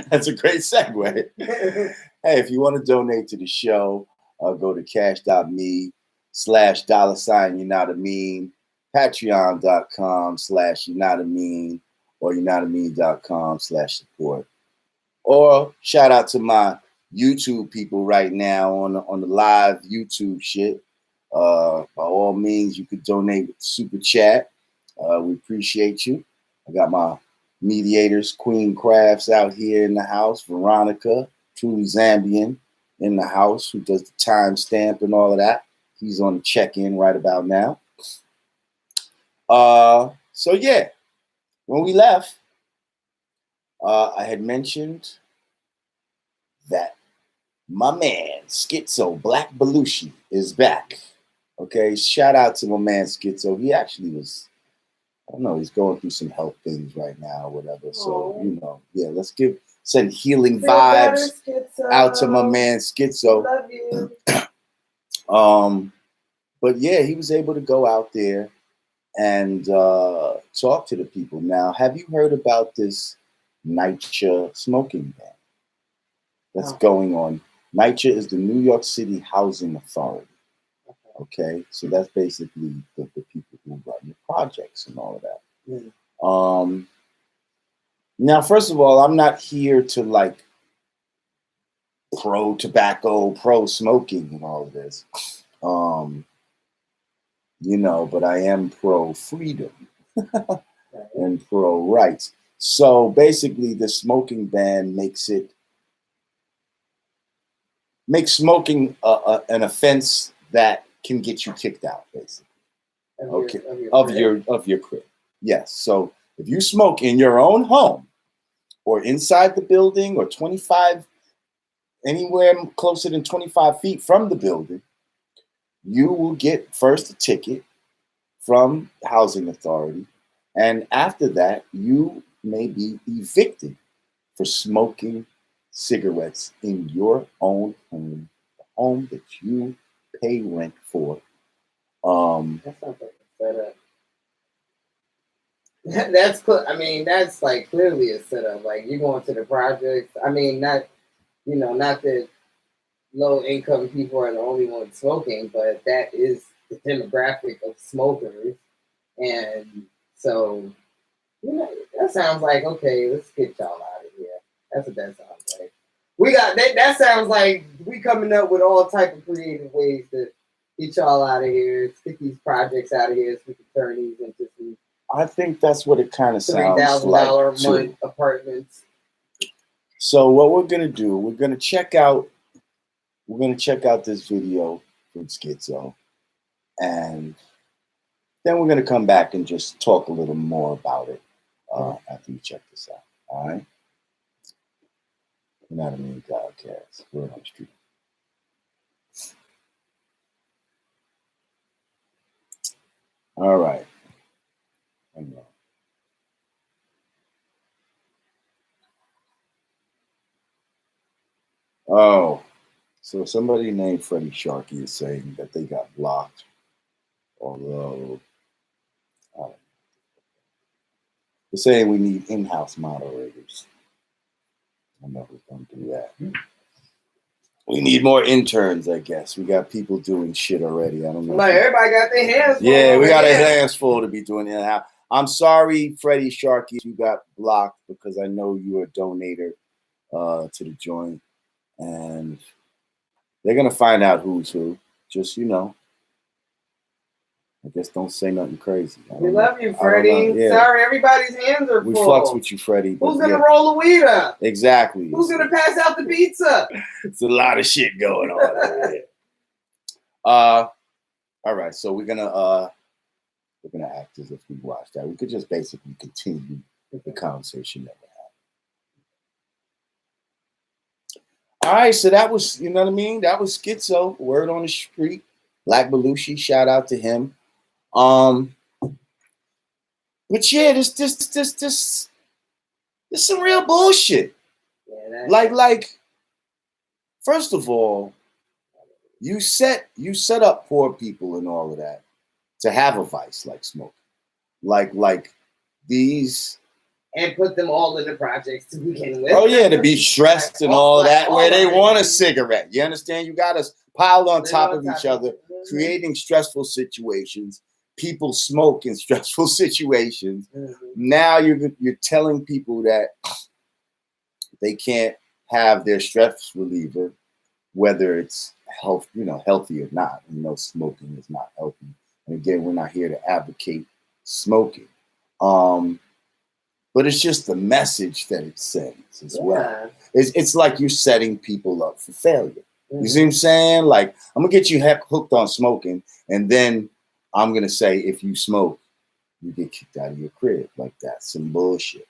that's a great segue. Hey, if you want to donate to the show, go to cash.me/$Yanadameen, patreon.com/Yanadameen, or Yanadameen.com/support. Or shout out to my YouTube people right now on the live YouTube shit. By all means, you could donate with Super Chat. We appreciate you. I got my mediators, Queen Crafts, out here in the house. Veronica, truly Zambian, in the house, who does the timestamp and all of that. He's on the check-in right about now. So yeah, when we left, I had mentioned that my man Schizo Black Belushi is back. Okay, shout out to my man Schizo. He actually was, I don't know, he's going through some health things right now or whatever. So, you know, yeah, let's send healing vibes out to my man Schizo. Love you. But yeah, he was able to go out there and talk to the people. Now, have you heard about this NYCHA smoking ban that's going on? NYCHA is the New York City Housing Authority. Okay, so that's basically the people who run the projects and all of that. Now, first of all, I'm not here to like pro tobacco, pro smoking, and all of this. You know, but I am pro freedom and pro rights. So basically, the smoking ban makes smoking an offense that can get you kicked out, basically. Of your crib. Yes. So if you smoke in your own home or inside the building or 25 anywhere closer than 25 feet from the building, you will get first a ticket from the housing authority, and after that, you may be evicted for smoking cigarettes in your own home, the home that you pay rent for. That sounds like a setup. That's like clearly a setup. Like you going to the projects. I mean, not that low income people are the only ones smoking, but that is the demographic of smokers. And so, that sounds like, okay, let's get y'all out of here. That's what that sounds like. We got that sounds like we coming up with all type of creative ways to get y'all out of here, get these projects out of here so we can turn these into some I think that's what it kind of sounds like. $3,000 a month apartments. So what we're gonna do, we're gonna check out this video from Schizo, and then we're gonna come back and just talk a little more about it after you check this out. All right? Yanadameen Godcast. We're on the street. All right. Hang on. Oh, so somebody named Freddie Sharkey is saying that they got blocked, although they're saying we need in-house moderators. I know who's going to do that. We need more interns, I guess. We got people doing shit already. I don't know. Like everybody got their hands full. Yeah, we got our hands full to be doing in-house. I'm sorry, Freddie Sharkey, you got blocked because I know you're a donator to the joint. And they're going to find out who's who. Just, I guess don't say nothing crazy. We love you, Freddie. Yeah. Sorry, everybody's hands are full. We fucks with you, Freddie. Who's going to roll the weed up? Exactly. Who's going to pass out the pizza? It's a lot of shit going on. All right, so we're gonna act as if we watched that. We could just basically continue the conversation that we had. All right, so that was, you know what I mean? That was Schizo, word on the street. Black Belushi, shout out to him. But yeah, this some real bullshit. Yeah, like, first of all, you set up poor people and all of that to have a vice like smoking, like these, and put them all in the projects to begin with. Oh yeah, to be stressed and all that, where they want a cigarette. You understand? You got us piled on top of each other, creating stressful situations. People smoke in stressful situations. Now you're telling people that they can't have their stress reliever, whether it's healthy or not. Smoking is not healthy. And again, we're not here to advocate smoking. But it's just the message that it sends as well. It's like you're setting people up for failure. You see what I'm saying? Like, I'm going to get you hooked on smoking, and then I'm going to say, if you smoke, you get kicked out of your crib. Like, that's some bullshit,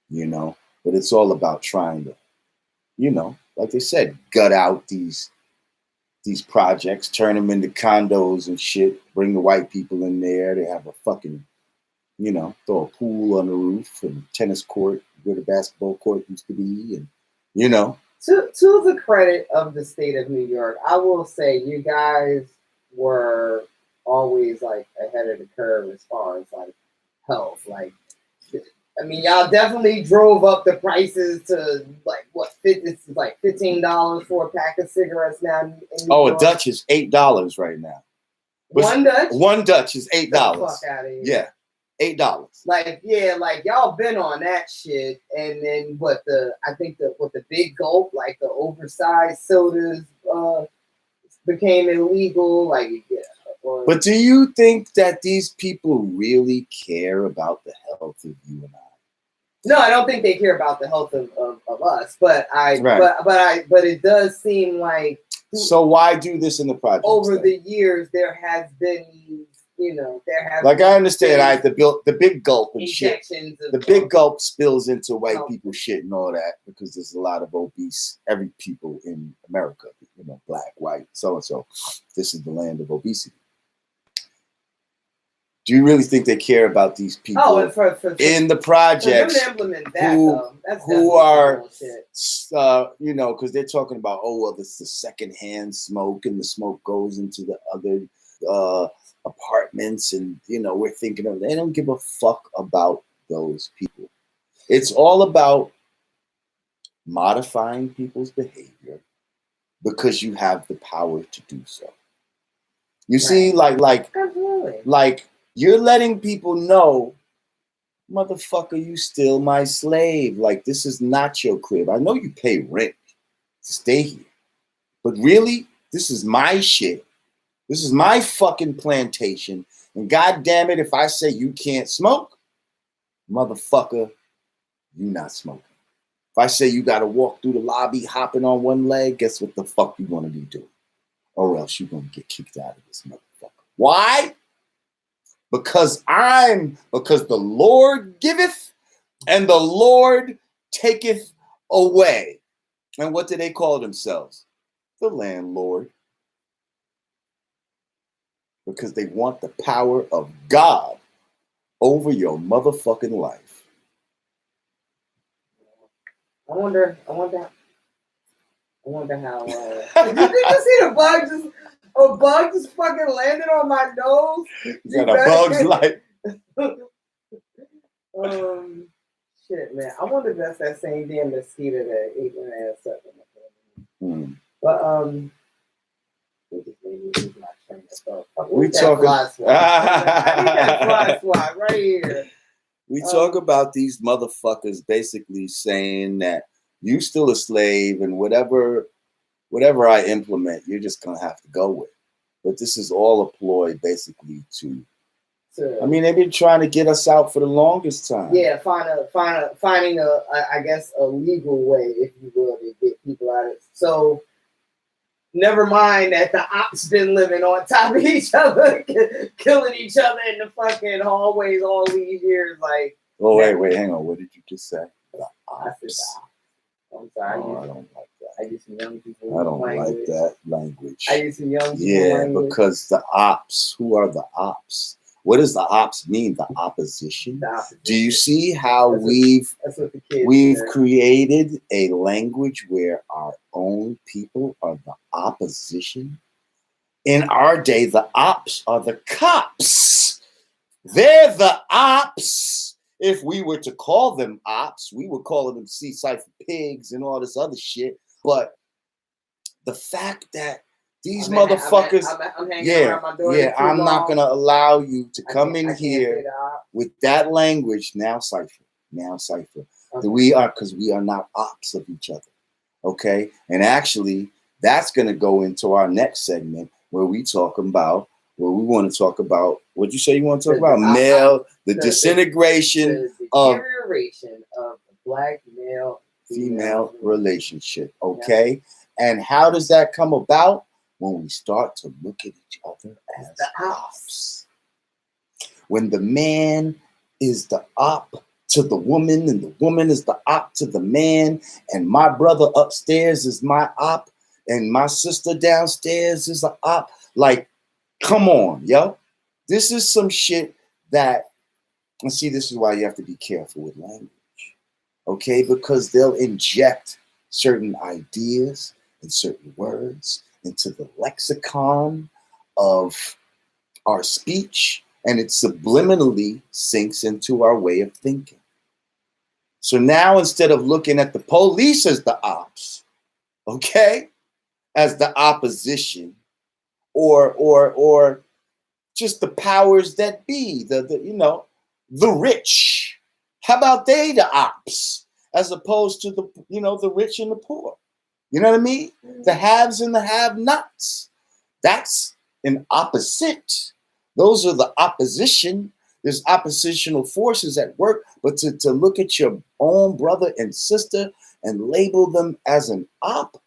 But it's all about trying to, like they said, gut out these projects, turn them into condos and shit, bring the white people in there. They have a fucking, throw a pool on the roof and tennis court where the basketball court used to be. And, To the credit of the state of New York, I will say you guys were always like ahead of the curve as far as like health. Like, I mean, y'all definitely drove up the prices to like it's like $15 for a pack of cigarettes now. In New York. A Dutch is $8 right now. One Dutch? One Dutch is $8. Get the fuck out of here. Yeah. $8. Like, yeah, like y'all been on that shit, and then I think the big gulp, like the oversized sodas, became illegal. Like, yeah. But do you think that these people really care about the health of you and I? No, I don't think they care about the health of us, but Right. but it does seem like. So why do this in the project? Over the years, there has been, there have like been I understand, the big gulp and shit. The big gulp spills into white people shit and all that because there's a lot of obese every people in America, black, white, so and so. This is the land of obesity. Do you really think they care about these people in the projects who are, because they're talking about, this the secondhand smoke and the smoke goes into the other apartments and, we're thinking of, they don't give a fuck about those people. It's all about modifying people's behavior because you have the power to do so. You see, like you're letting people know, motherfucker, you still my slave. Like, this is not your crib. I know you pay rent to stay here, but really, this is my shit. This is my fucking plantation. And God damn it, if I say you can't smoke, motherfucker, you not smoking. If I say you got to walk through the lobby hopping on one leg, guess what the fuck you want to be doing? Or else you're going to get kicked out of this motherfucker. Why? Because the Lord giveth and the Lord taketh away. And what do they call themselves? The landlord. Because they want the power of God over your motherfucking life. I wonder how. Did you just see a bug just fucking landed on my nose? Is that a bug's life? Shit, man. I wonder if that's that same damn mosquito that ate my ass up. But we talk fly swat. I need that fly swat right here. We talk about these motherfuckers basically saying that you still a slave and whatever I implement, you're just gonna have to go with. But this is all a ploy basically I mean, they've been trying to get us out for the longest time. Yeah, finding I guess a legal way, if you will, to get people out of it. So never mind that the ops been living on top of each other, killing each other in the fucking hallways all these years. Like, oh wait, hang on. What did you just say? The ops. I'm sorry. Oh, I don't like that. I use some young people. I don't like that language. I use some young people. Yeah, because the ops. Who are the ops? What does the ops mean? The opposition? Do you see how we've created a language where our own people are the opposition? In our day, the ops are the cops. They're the ops. If we were to call them ops, we would call them C-Cipher pigs and all this other shit. But the fact that these motherfuckers, I'm not gonna allow you to come in here with that language. Now cipher. Okay. We are not ops of each other. Okay, and actually, that's gonna go into our next segment where we want to talk about. What'd you say you want to talk about? The disintegration of the black male female relationship. Okay, and how does that come about? When we start to look at each other as the ops. When the man is the op to the woman and the woman is the op to the man and my brother upstairs is my op and my sister downstairs is an op. Like, come on, yo. This is some shit that, and see, this is why you have to be careful with language. Okay? Because they'll inject certain ideas and certain words into the lexicon of our speech, and it subliminally sinks into our way of thinking. So now instead of looking at the police as the ops, okay, as the opposition, or just the powers that be, the rich. How about they the ops, as opposed to the the rich and the poor? You know what I mean? The haves and the have-nots. That's an opposite. Those are the opposition. There's oppositional forces at work, but to look at your own brother and sister and label them as an op,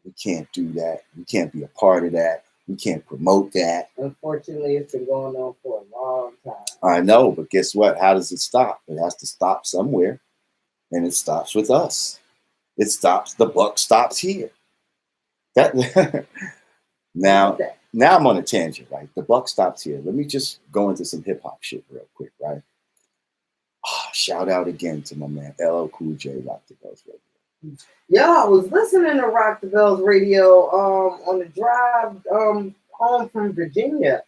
we can't do that. We can't be a part of that. We can't promote that. Unfortunately, it's been going on for a long time. I know, but guess what? How does it stop? It has to stop somewhere, and it stops with us. It stops. The buck stops here. That now I'm on a tangent, right? The buck stops here. Let me just go into some hip hop shit real quick, right? Shout out again to my man LL Cool J, Rock the Bells Radio. Yeah, I was listening to Rock the Bells Radio on the drive home from Virginia.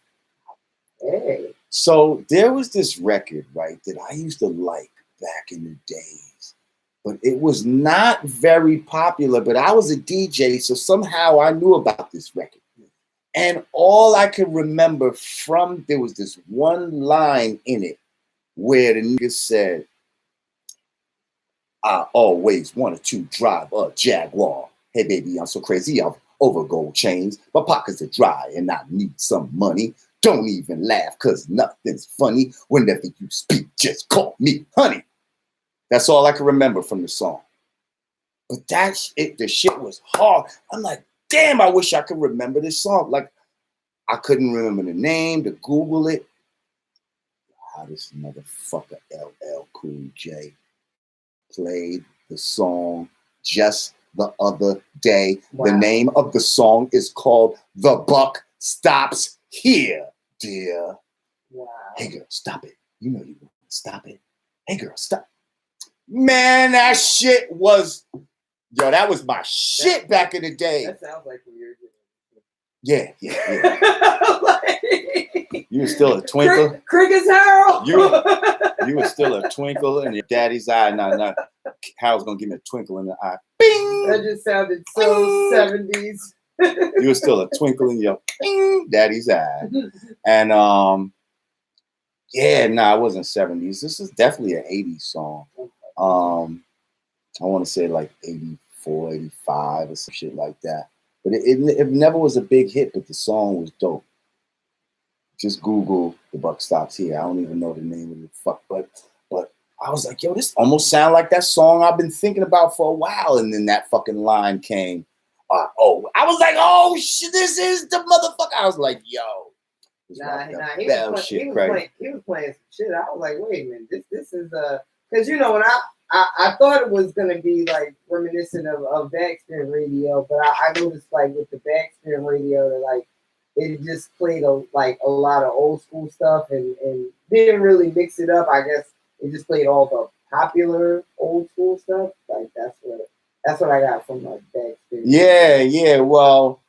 Hey. So there was this record, right, that I used to like back in the days, but it was not very popular. But I was a DJ, so somehow I knew about this record. And all I could remember there was this one line in it where the nigga said, I always wanted to drive a Jaguar. Hey, baby, I'm so crazy. I'm over gold chains. My pockets are dry and I need some money. Don't even laugh because nothing's funny. Whenever you speak, just call me honey. That's all I can remember from the song. But that's it. The shit was hard. I'm like, damn, I wish I could remember this song. Like, I couldn't remember the name to Google it. How this motherfucker LL Cool J played the song just the other day. Wow. The name of the song is called The Buck Stops Here, dear. Wow. Hey, girl, stop it. You know you want to stop it. Hey, girl, stop. Man, that shit was... Yo, that was my shit back in the day. That sounds like when you're... Yeah. You were still a twinkle. Cricket's Harold. You were still a twinkle in your daddy's eye. No. Harold's gonna give me a twinkle in the eye. Bing! That just sounded so 70s. You were still a twinkle in your daddy's eye. And it wasn't 70s. This is definitely an 80s song. I want to say like 84, 85 or some shit like that. But it never was a big hit, but the song was dope. Just Google The Buck Stops Here. I don't even know the name of the fuck, but I was like, yo, this almost sounds like that song I've been thinking about for a while. And then that fucking line came. I was like, oh shit, this is the motherfucker. I was like, yo. He was playing some shit. I was like, wait a minute, this is because when I thought it was gonna be like reminiscent of Backspin Radio, but I noticed like with the Backspin Radio that like it just played a lot of old school stuff and didn't really mix it up. I guess it just played all the popular old school stuff. Like that's what I got from like Backspin. Yeah. Well,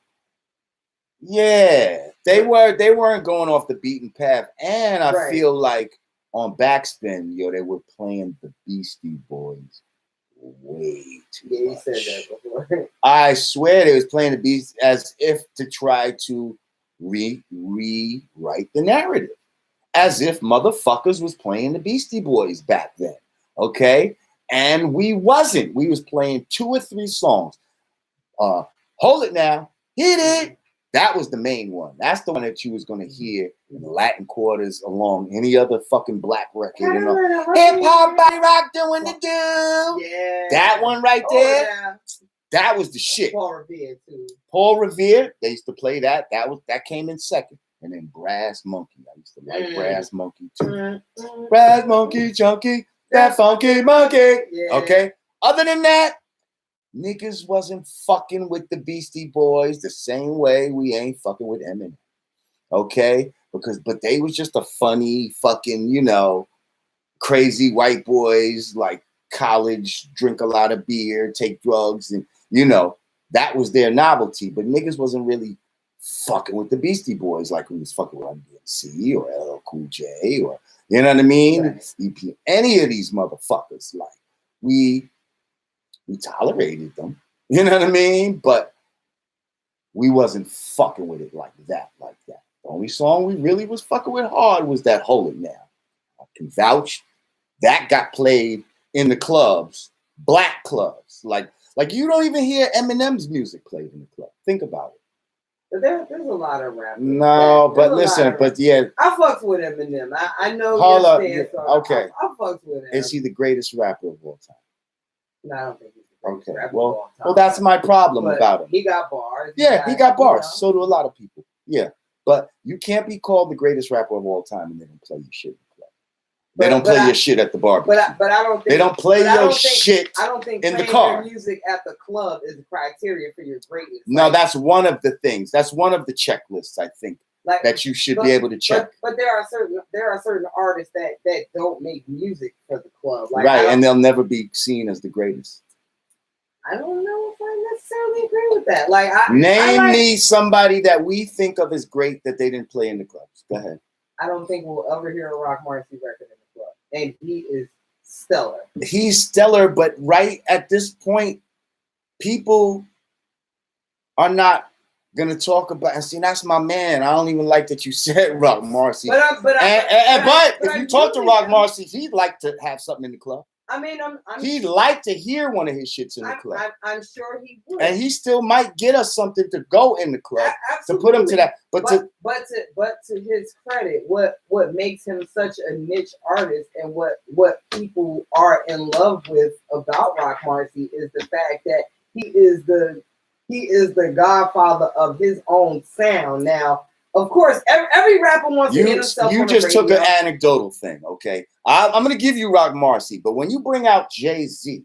yeah, they weren't going off the beaten path, and I feel like on Backspin, they were playing the Beastie Boys way too much. You said that before. I swear they was playing the Beastie as if to try to rewrite the narrative. As if motherfuckers was playing the Beastie Boys back then. Okay? And we wasn't. We was playing 2 or 3 songs. Hold It Now. Hit It. That was the main one. That's the one that you was gonna hear in the Latin quarters along any other fucking black record. Hip hop, body rock, doing the do. Yeah. That one right there. Yeah. That was the shit. Paul Revere too. Paul Revere. They used to play that. That came in second. And then Brass Monkey. I used to like Brass Monkey too. Brass Monkey, Junkie, that funky monkey. Yeah. Okay. Other than that, niggas wasn't fucking with the Beastie Boys the same way we ain't fucking with Eminem. Okay? But they was just a funny fucking, crazy white boys, like college, drink a lot of beer, take drugs, and that was their novelty. But niggas wasn't really fucking with the Beastie Boys like we was fucking with DMC or LL Cool J or, you know what I mean? Right. EP, any of these motherfuckers. Like, we tolerated them, you know what I mean? But we wasn't fucking with it like that. The only song we really was fucking with hard was that Hold It Now. can vouch. That got played in the clubs, black clubs. Like you don't even hear Eminem's music played in the club. Think about it. But there's a lot of rappers. No, but listen, but yeah. I fucks with Eminem. I know Hold your up. stance on Okay. I fucks with him. Is he the greatest rapper of all time? No, I don't think he's the greatest Okay. rapper of all time. Well, that's my problem But about him. he got bars. Yeah, he got bars. You know. So do a lot of people. Yeah. But you can't be called the greatest rapper of all time and they don't play your shit in the club. They don't play your shit at the barbecue. But I don't think they don't play your shit I don't think in the car. Your music at the club is a criteria for your greatness. No, that's one of the things. That's one of the checklists, I think, that you should be able to check. But there are certain artists that don't make music for the club. Like, right, and they'll never be seen as the greatest. I don't know if I necessarily agree with that. Like, name me somebody that we think of as great that they didn't play in the clubs. Go ahead. I don't think we'll ever hear a Rock Marcy record in the club, and he is stellar. He's stellar, but right at this point, people are not gonna talk about. And see, that's my man. I don't even like that you said Rock Marcy. But if you talk to Rock Marcy, he'd like to have something in the club. I mean, he'd like to hear one of his shits in the club. I'm sure he would, and he still might get us something to go in the club to put him to that. But to his credit, what makes him such a niche artist and what people are in love with about Rock Marcy is the fact that he is the godfather of his own sound. Now, of course, every rapper wants to hit himself. You just took an anecdotal thing, okay? I'm going to give you Rock Marcy, but when you bring out Jay-Z,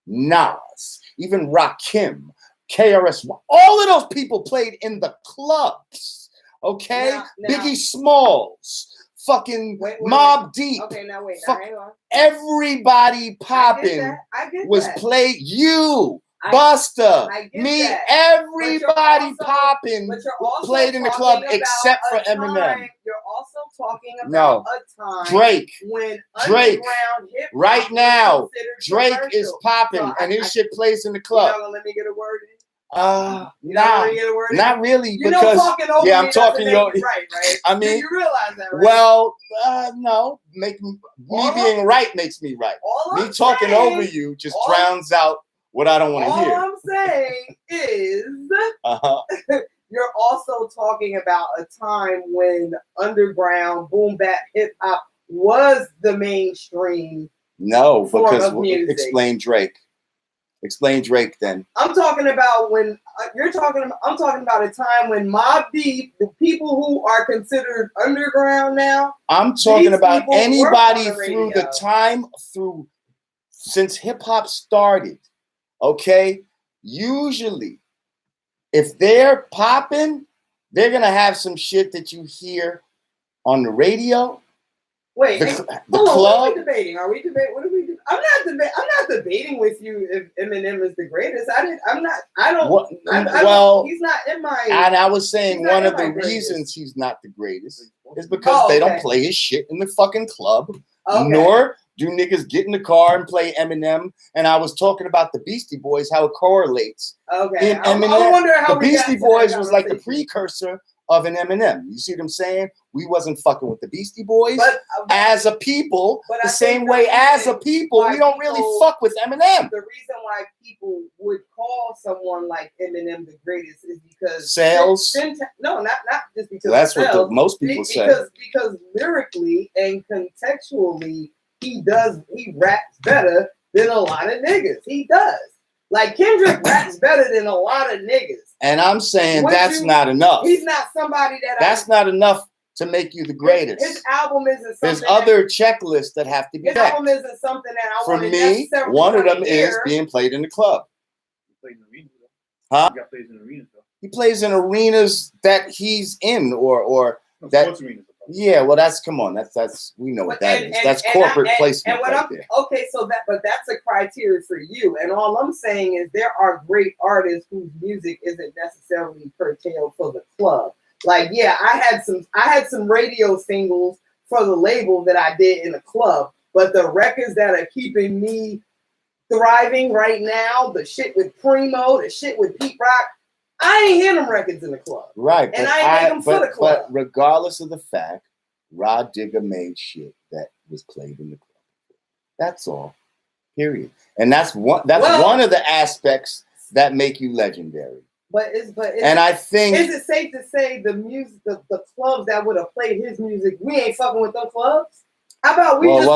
Nas, even Rakim, KRS, all of those people played in the clubs, okay? Now, Biggie Smalls, fucking Mobb Deep. Okay, now wait, hang on. Everybody popping was played. Buster, me, everybody popping played in the club except for Eminem. You're also talking about a time Drake. When Drake. Right now, Drake is popping and his shit plays in the club. You let me get a word in? Not really. Because I'm talking your right? I mean, you realize that, right? Well, no, me being right makes me right. Me talking over you just drowns out what I don't want to hear. All I'm saying is you're also talking about a time when underground boom bap hip hop was the mainstream. No, because of music. Explain Drake. Explain Drake then. I'm talking about when I'm talking about a time when Mobb Deep, the people who are considered underground now. I'm talking about anybody through the time since hip hop started. Okay, usually, if they're popping, they're gonna have some shit that you hear on the radio. Wait, the club. What are we debating? What are we doing? I'm not debating with you if Eminem is the greatest. He's not in my. And I was saying one of the reasons he's not the greatest is because they don't play his shit in the fucking club, nor do niggas get in the car and play Eminem? And I was talking about the Beastie Boys, how it correlates. Okay. Eminem, I wonder how the Beastie Boys was like the precursor of an Eminem. You see what I'm saying? We wasn't fucking with the Beastie Boys as a people, the same way as a people, we don't really fuck with Eminem. The reason why people would call someone like Eminem the greatest is because sales. No, not just because that's of what most people say. Because lyrically and contextually, he raps better than a lot of niggas. He does. Like Kendrick raps better than a lot of niggas. And I'm saying not enough. He's not somebody that's not enough to make you the greatest. His album isn't something. There's other checklists that have to be met. His album isn't something that I want to For me, one of them is being played in the club. He plays in arenas, though. Huh? He plays in arenas, though. He plays in arenas that he's in or that. Sports arenas. Yeah, well, that's we know what that is. That's corporate placement right there. Okay, but that's a criteria for you. And all I'm saying is there are great artists whose music isn't necessarily curtailed for the club. Like, yeah, I had some radio singles for the label that I did in the club, but the records that are keeping me thriving right now, the shit with Primo, the shit with Pete Rock, I ain't hear them records in the club. Right. And I ain't make them for the club. But regardless of the fact, Rod Digger made shit that was played in the club. That's all. Period. And that's one of the aspects that make you legendary. And I think, is it safe to say the music, the clubs that would have played his music, we ain't fucking with those clubs? How about we those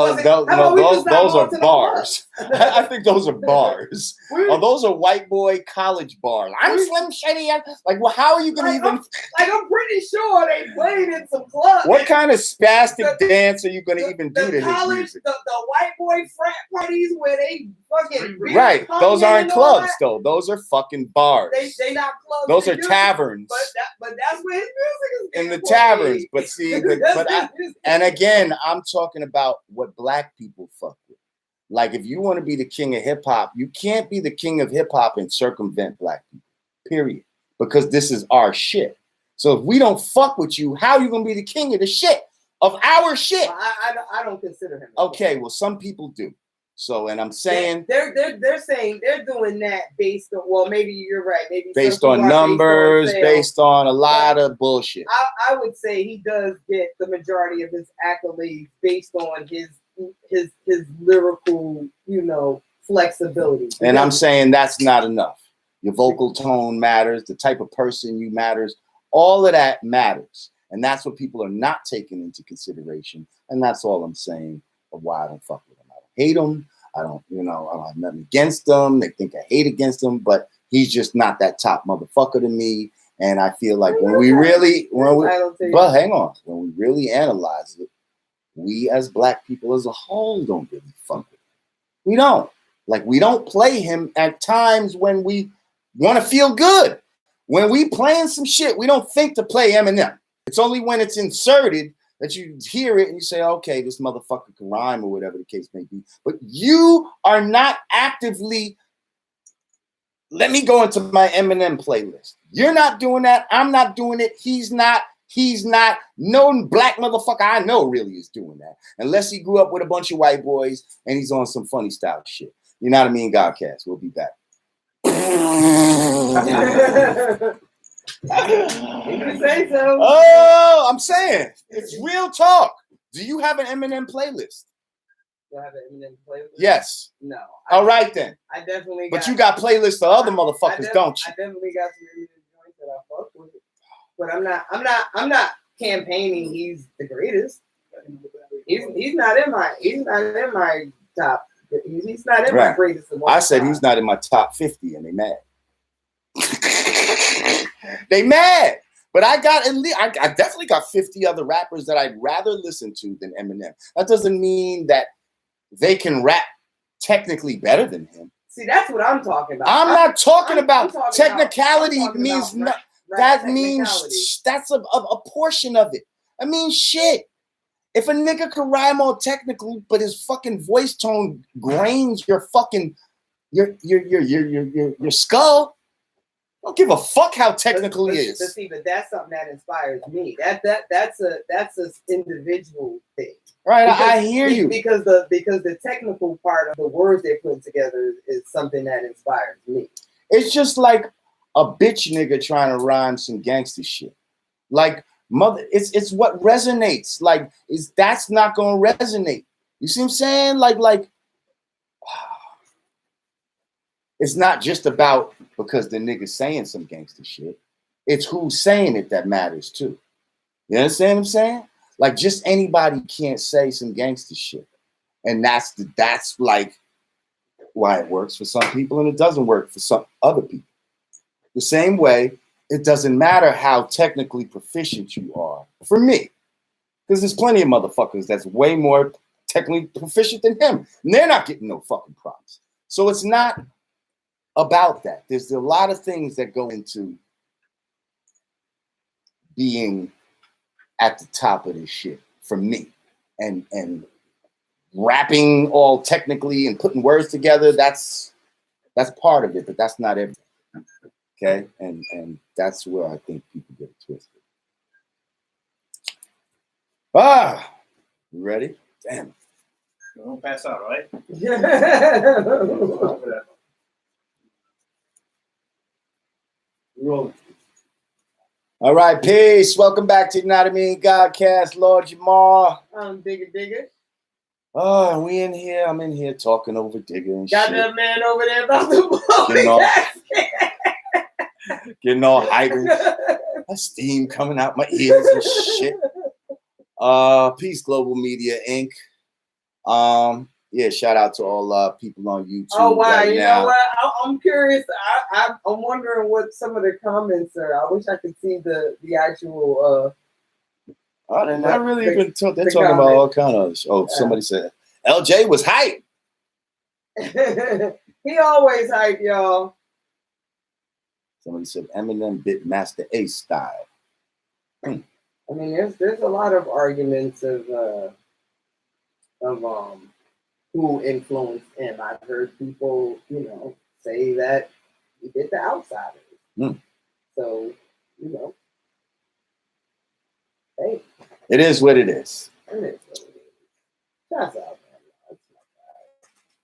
are bars. I think those are bars. Those are white boy college bars. I'm Slim Shady. Like, well, how are you going to even? I'm pretty sure they played in some clubs. What kind of spastic dance are you going to even do to college, his music? The white boy frat parties where they fucking right. Those aren't clubs though. Those are fucking bars. They not clubs. Those are taverns. But that's where his music is. In the taverns. But see, and again, I'm talking about what black people fuck with. Like, if you want to be the king of hip hop, you can't be the king of hip hop and circumvent black people. Period. Because this is our shit. So if we don't fuck with you, how are you gonna be the king of the shit of our shit? Well, I don't consider him. Okay, well, some people do. So, and I'm saying they're saying they're doing that based on, well, maybe you're right, maybe based on numbers, based on a lot of bullshit. I would say he does get the majority of his accolades based on his lyrical, flexibility. And I'm saying that's not enough. Your vocal tone matters, the type of person you matters, all of that matters. And that's what people are not taking into consideration. And that's all I'm saying of why I don't fuck with him. I don't hate him. I don't have nothing against them. They think I hate against them, but he's just not that top motherfucker to me. And I feel like when we really analyze it, we as black people as a whole don't really fuck with him. We don't. Like, we don't play him at times when we want to feel good. When we playing some shit, we don't think to play Eminem. It's only when it's inserted that you hear it and you say, okay, this motherfucker can rhyme or whatever the case may be. But you are not actively, let me go into my Eminem playlist. You're not doing that. I'm not doing it. He's not. No black motherfucker I know really is doing that. Unless he grew up with a bunch of white boys and he's on some funny style shit. Yanadameen Godcast. We'll be back. You can say so. Oh, I'm saying it's real talk. Do you have an Eminem playlist? Do I have an Eminem playlist? Yes. No. All right then. I definitely. But you got playlists of other motherfuckers, don't you? I definitely got some Eminem joints that I fuck with. But I'm not campaigning. He's the greatest. He's not in my top. He's not in my greatest. I said he's not in my top 50, and they mad. They mad. But I definitely got 50 other rappers that I'd rather listen to than Eminem. That doesn't mean that they can rap technically better than him. See, that's what I'm talking about. I'm not talking about technicality. That means that's a portion of it. I mean, shit. If a nigga can rhyme all technical, but his fucking voice tone grains your fucking your skull, I don't give a fuck how technical he is. But that's something that inspires me. That's an individual thing. Right, I hear you. Because the technical part of the words they put together is something that inspires me. It's just like a bitch nigga trying to rhyme some gangster shit. Like, mother, it's what resonates. Like, that's not gonna resonate. You see what I'm saying? Like it's not just about because the nigga's saying some gangster shit. It's who's saying it that matters too. You understand what I'm saying? Like, just anybody can't say some gangster shit. And that's like why it works for some people and it doesn't work for some other people. The same way, it doesn't matter how technically proficient you are. For me, because there's plenty of motherfuckers that's way more technically proficient than him. And they're not getting no fucking props. So it's not about that. There's a lot of things that go into being at the top of this shit for me. And rapping all technically and putting words together, that's part of it, but that's not everything. Okay, and that's where I think people get it twisted. You ready? Damn. Don't pass out, right? Rolling. All right, peace. Welcome back to Yanadameen Godcast. Lord Jamar. Digger. Oh, we in here. I'm in here talking over Digger and Got shit. that man over there about to blow Getting the all- gasket. Getting all hyper. Steam coming out my ears and shit. Peace, Global Media Inc. Yeah, shout out to all people on YouTube. Oh wow, right you now. know what? I'm curious. I'm wondering what some of the comments are. I wish I could see the actual. Oh, they're not really even. They're the talking about comment. all kind of. Oh, somebody said LJ was hype. He always hype, y'all. Somebody said Eminem bit Master Ace style. I mean, there's a lot of arguments of who influenced him. I've heard people, say that he did The Outsiders. So, hey, It is what it is. and it's what it is. Shouts out, man. That's not bad.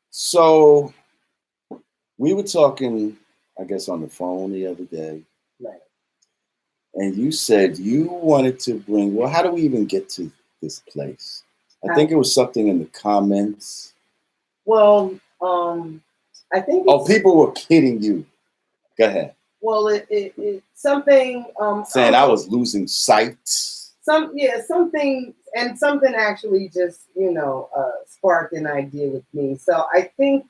So we were talking, I guess, on the phone the other day, Right. and you said you wanted to bring. Well, how do we even get to this place? I think it was something in the comments. Well, I think. Oh, people were kidding you. Go ahead. Well, it something. Saying I was losing sight. Something actually just sparked an idea with me. So I think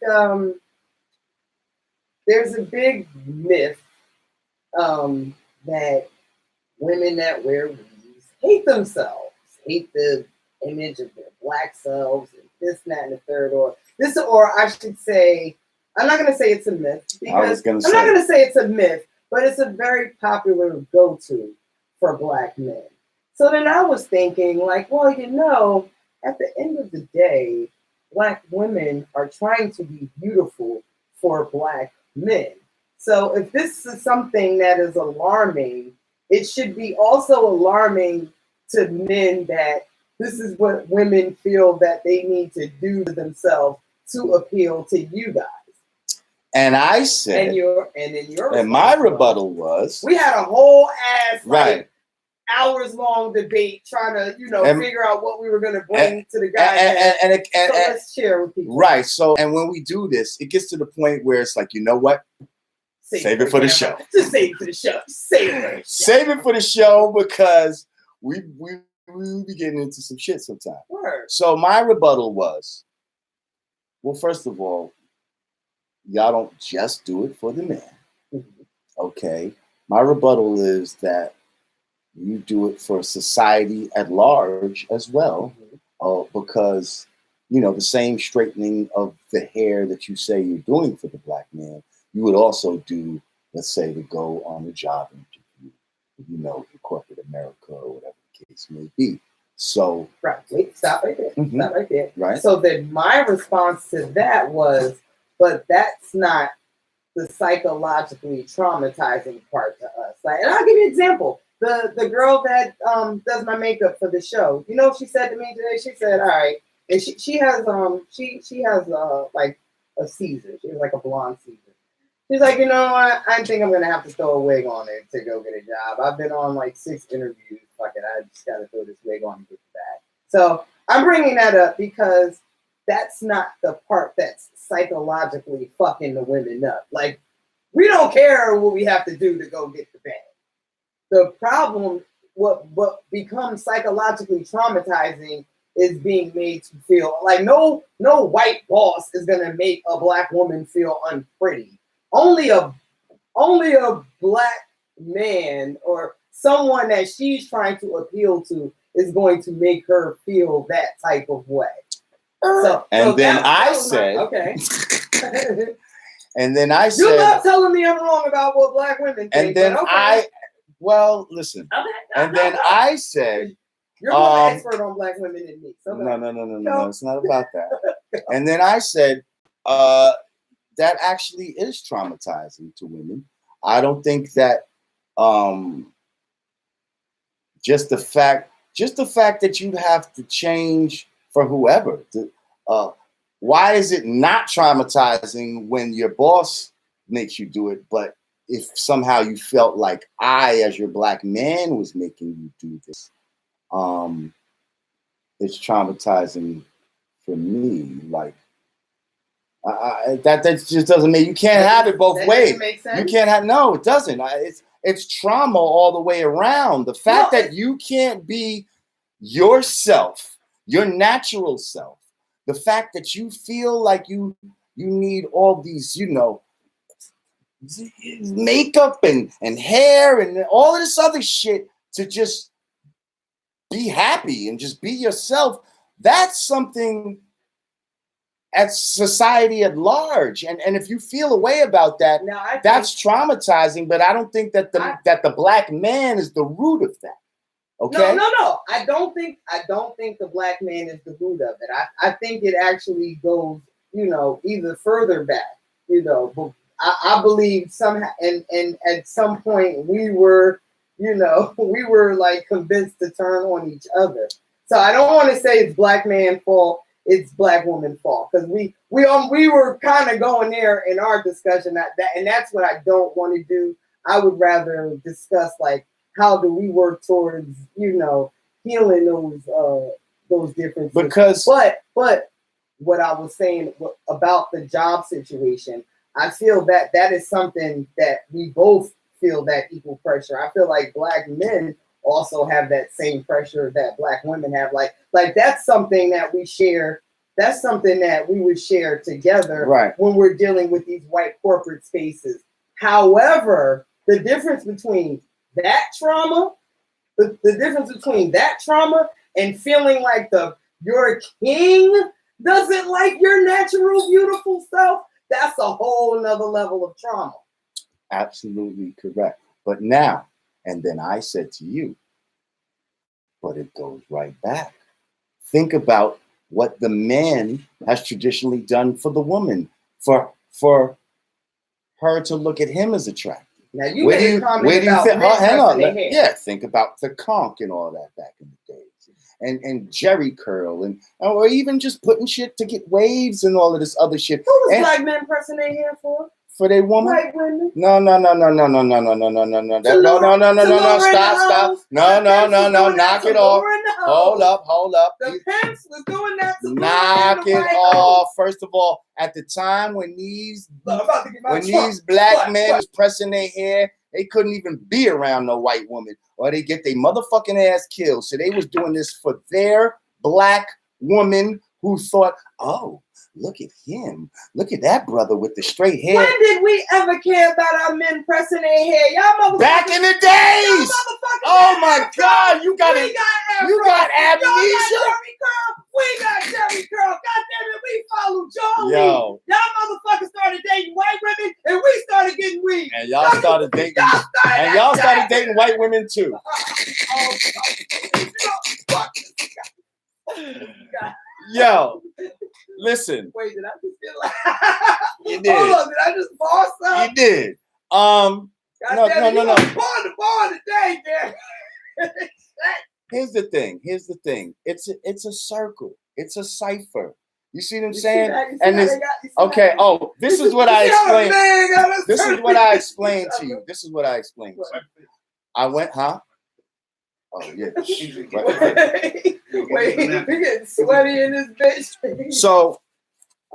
there's a big myth that women that wear weaves hate themselves, hate the image of their black selves, and this, and that, and the third, or I should say, I'm not going to say it's a myth because I'm not going to say it's a myth, but it's a very popular go-to for black men. So then I was thinking, like, well, at the end of the day, black women are trying to be beautiful for black men. So if this is something that is alarming, it should be also alarming to men that this is what women feel that they need to do to themselves to appeal to you guys. And I said, and my rebuttal was, we had a whole ass right. hours long debate trying to figure out what we were going to bring to the guy. So let's share with people. Right. So, and when we do this, it gets to the point where it's like, you know what? Save it for the show. Just save it for the show. Save it for the show because we be getting into some shit sometime. Word. So my rebuttal was, well, first of all, y'all don't just do it for the men. Mm-hmm. Okay. My rebuttal is that you do it for society at large as well, because, the same straightening of the hair that you say you're doing for the black man, you would also do, let's say, to go on a job interview, in corporate America or whatever the case may be. So, right. Wait, stop right there. Mm-hmm. Stop right there. Right. So then my response to that was, but that's not the psychologically traumatizing part to us. And I'll give you an example. The girl that does my makeup for the show, what she said to me today? She said, all right, and she has like a Caesar. She has like a blonde Caesar. She's like, what? I think I'm gonna have to throw a wig on it to go get a job. I've been on like 6 interviews. Fuck it, I just gotta throw this wig on and get the bag. So I'm bringing that up because that's not the part that's psychologically fucking the women up. Like, we don't care what we have to do to go get the bag. The problem, what becomes psychologically traumatizing is being made to feel like no white boss is gonna make a black woman feel unpretty. Only a black man or someone that she's trying to appeal to is going to make her feel that type of way. I said, okay. And then I said, you love telling me I'm wrong about what black women think. And then okay. Listen. Okay. And then I said, you're more an expert on black women than me. So no, it's not about that. And then I said, that actually is traumatizing to women. I don't think that just the fact that you'd have to change for whoever. Why is it not traumatizing when your boss makes you do it, but if somehow you felt like I, as your black man, was making you do this, it's traumatizing for me, like that just doesn't make, you can't have it both ways. Make sense? You can't have, no, it doesn't. It's trauma all the way around. The fact that you can't be yourself, your natural self, the fact that you feel like you need all these, makeup and hair and all of this other shit to just be happy and just be yourself. That's something at society at large. And if you feel a way about that, that's traumatizing, but I don't think that the black man is the root of that. Okay? No. I don't think the black man is the root of it. I think it actually goes, either further back, but I believe somehow, and at some point we were like convinced to turn on each other. So I don't want to say it's black man's fault, it's black woman's fault, because we were kind of going there in our discussion, and that's what I don't want to do. I would rather discuss like how do we work towards healing those differences. Because but what I was saying about the job situation, I feel that is something that we both feel, that equal pressure. I feel like black men also have that same pressure that black women have. Like that's something that we share. That's something that we would share together, right, when we're dealing with these white corporate spaces. However, the difference between that trauma, the difference between that trauma and feeling like your king doesn't like your natural beautiful self, that's a whole nother level of trauma. Absolutely correct. But now, and then I said to you, but it goes right back. Think about what the man has traditionally done for the woman, for her to look at him as attractive. Now you made a comment about men hang on. their hair. Yeah, think about the conch and all that back in the days. And Jerry curl or even just putting shit to get waves and all of this other shit. Who was black men pressing their hair for? For their woman? White women? No. Stop. No. Knock it off. Hold up. The pimps was doing that to knock it off. First of all, at the time when these black men was pressing their hair, they couldn't even be around no white woman, or they get their motherfucking ass killed. So they was doing this for their black woman who thought, oh, look at him. Look at that brother with the straight hair. When did we ever care about our men pressing their hair? Y'all motherfuckers. Back in the days. Oh my God, you got amnesia. We got Jerry Curl. God damn it, we follow Joe. Yo. Y'all motherfuckers started dating white women, and we started getting weed. And y'all started dating white women too. Yo, listen. Wait, did I just get like? You did. Hold on, did I just boss up? You did. No. Born today, man. Here's the thing. It's a circle. It's a cipher. You see what I'm saying? Okay. Oh, this is what I explained. This is what I explained to you. I went, huh? Oh yeah. Wait, we getting sweaty in this bitch. So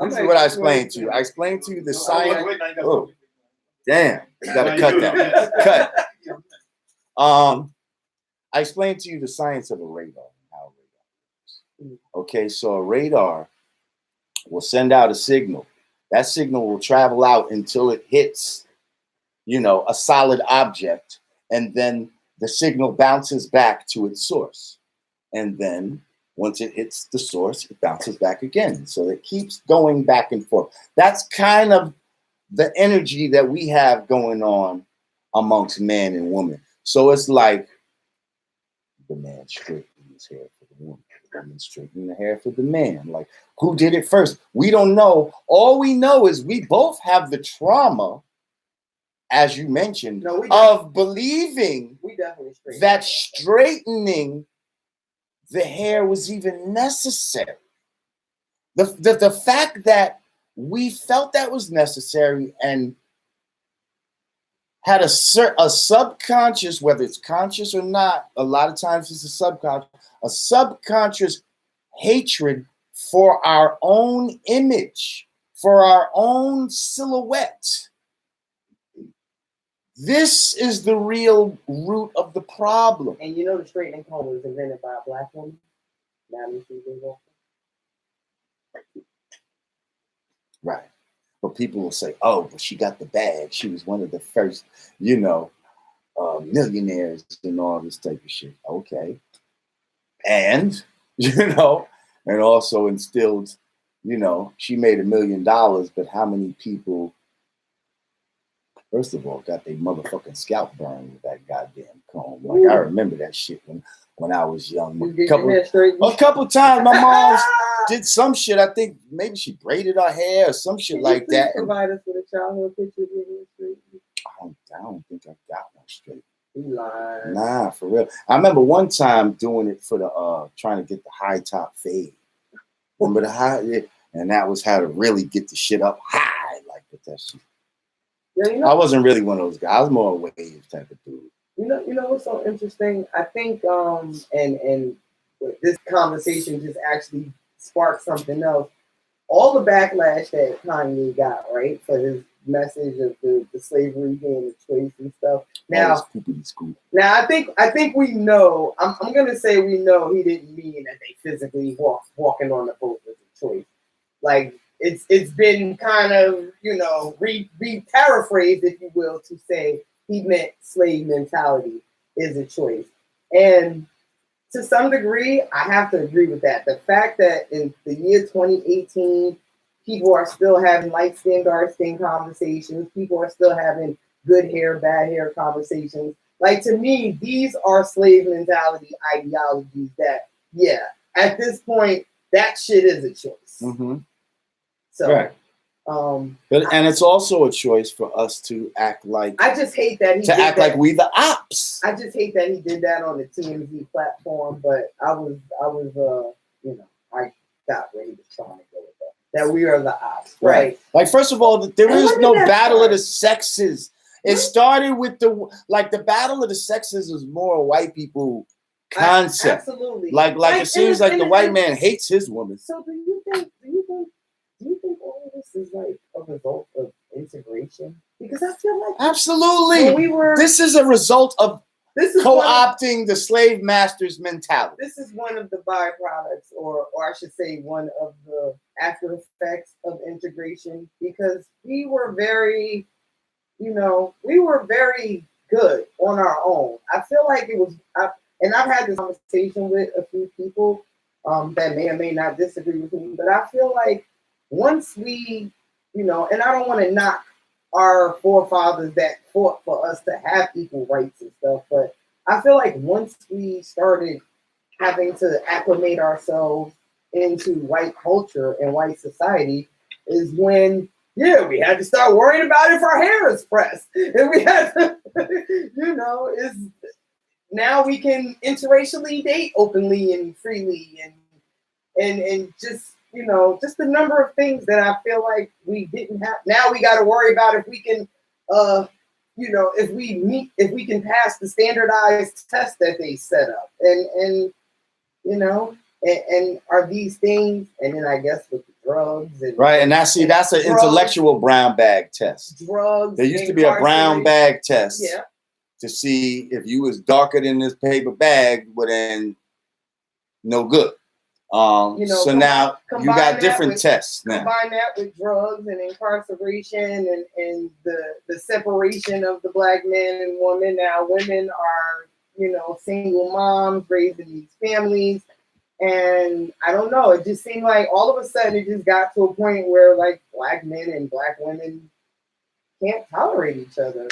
this is what I explained to you. I explained to you the science. Oh, damn! You gotta cut that. Cut. I explained to you the science of a radar. How a radar works. Okay, so a radar will send out a signal. That signal will travel out until it hits, a solid object, and then the signal bounces back to its source. And then once it hits the source, it bounces back again. So it keeps going back and forth. That's kind of the energy that we have going on amongst man and woman. So it's like the man straightening his hair for the woman, the woman straightening the hair for the man. Like, who did it first? We don't know. All we know is we both have the trauma, as you mentioned, of believing that straightening the hair was even necessary. The fact that we felt that was necessary and had a subconscious, whether it's conscious or not, a lot of times it's a subconscious hatred for our own image, for our own silhouette. This is the real root of the problem. And you know the straightening comb was invented by a black woman? Right. But people will say, oh, but she got the bag. She was one of the first, millionaires and all this type of shit. Okay. And, and also instilled, she made $1 million, but how many people, first of all, got their motherfucking scalp burned with that goddamn comb? Like, I remember that shit when I was young. A couple times my mom did some shit. I think maybe she braided her hair or some shit like that. Provide us with a childhood picture of your straight. I don't think I got one straight. You lying. Nah, for real. I remember one time doing it for the trying to get the high top fade. Remember the high? Yeah. And that was how to really get the shit up high, like with that shit. Yeah, I wasn't really one of those guys. I was more a wave type of dude. You know what's so interesting? I think and this conversation just actually sparked something else. All the backlash that Kanye got, right, for his message of the slavery being a choice and stuff. Now I think we know. I'm gonna say we know he didn't mean that they physically walking on the boat was a choice. Like it's been kind of re-paraphrased, if you will, to say he meant slave mentality is a choice. And to some degree, I have to agree with that. The fact that in the year 2018, people are still having light skin, dark skin conversations. People are still having good hair, bad hair conversations. Like, to me, these are slave mentality ideologies that, at this point, that shit is a choice. Mm-hmm. So, right. And it's also a choice for us to act like. I just hate that he act like we the ops. I just hate that he did that on the TMZ platform. But I got where he was trying to go with that. That we are the ops, right? Like, first of all, there is no battle of the sexes. It started with the battle of the sexes is more a white people concept. Absolutely. Like it seems like the white man hates his woman. So do you think all of this is like a result of integration? Because I feel like absolutely this is a result of co-opting the slave master's mentality. This is one of the byproducts, or I should say one of the after effects of integration, because we were very good on our own. I feel like it was, and I've had this conversation with a few people that may or may not disagree with me, but I feel like once we, and I don't want to knock our forefathers that fought for us to have equal rights and stuff, but I feel like once we started having to acclimate ourselves into white culture and white society is when, we had to start worrying about if our hair is pressed. And we had to, now we can interracially date openly and freely and just, just the number of things that I feel like we didn't have. Now we got to worry about if we can, if we can pass the standardized test that they set up, and are these things, and then I guess with the drugs and right, and that's an intellectual brown bag test. Drugs. There used to be a brown bag test to see if you was darker than this paper bag, well then no good. So now you got different tests now. Combine that with drugs and incarceration and the separation of the black man and woman. Now women are, single moms raising these families. And I don't know, it just seemed like all of a sudden it just got to a point where like black men and black women can't tolerate each other.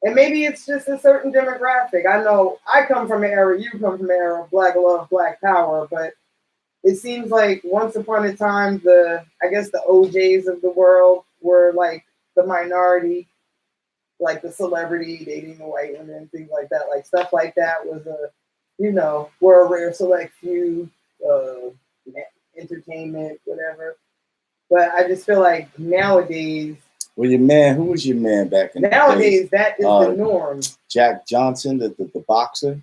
And maybe it's just a certain demographic. I know I come from an era, you come from an era of black love, black power, but it seems like once upon a time, the OJs of the world were like the minority, like the celebrity dating the white women, things like that. Like stuff like that was were a rare select few, entertainment, whatever. But I just feel like nowadays. Well, who was your man back in the days? That is the norm. Jack Johnson, the boxer.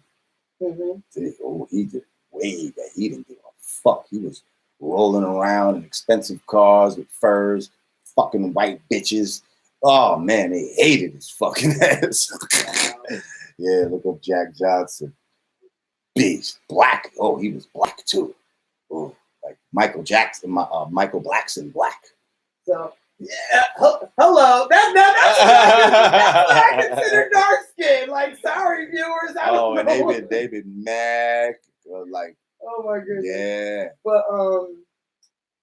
Mm-hmm. He did way back. He didn't give a fuck. He was rolling around in expensive cars with furs, fucking white bitches. Oh man, they hated his fucking ass. Yeah, look up Jack Johnson. Beast, black. Oh, he was black too. Oh, like Michael Jackson, Michael Blackson, black. So yeah, hello. That's what I consider dark skin. Like, sorry viewers, I don't know. And they've been mad. Like, oh my goodness. Yeah.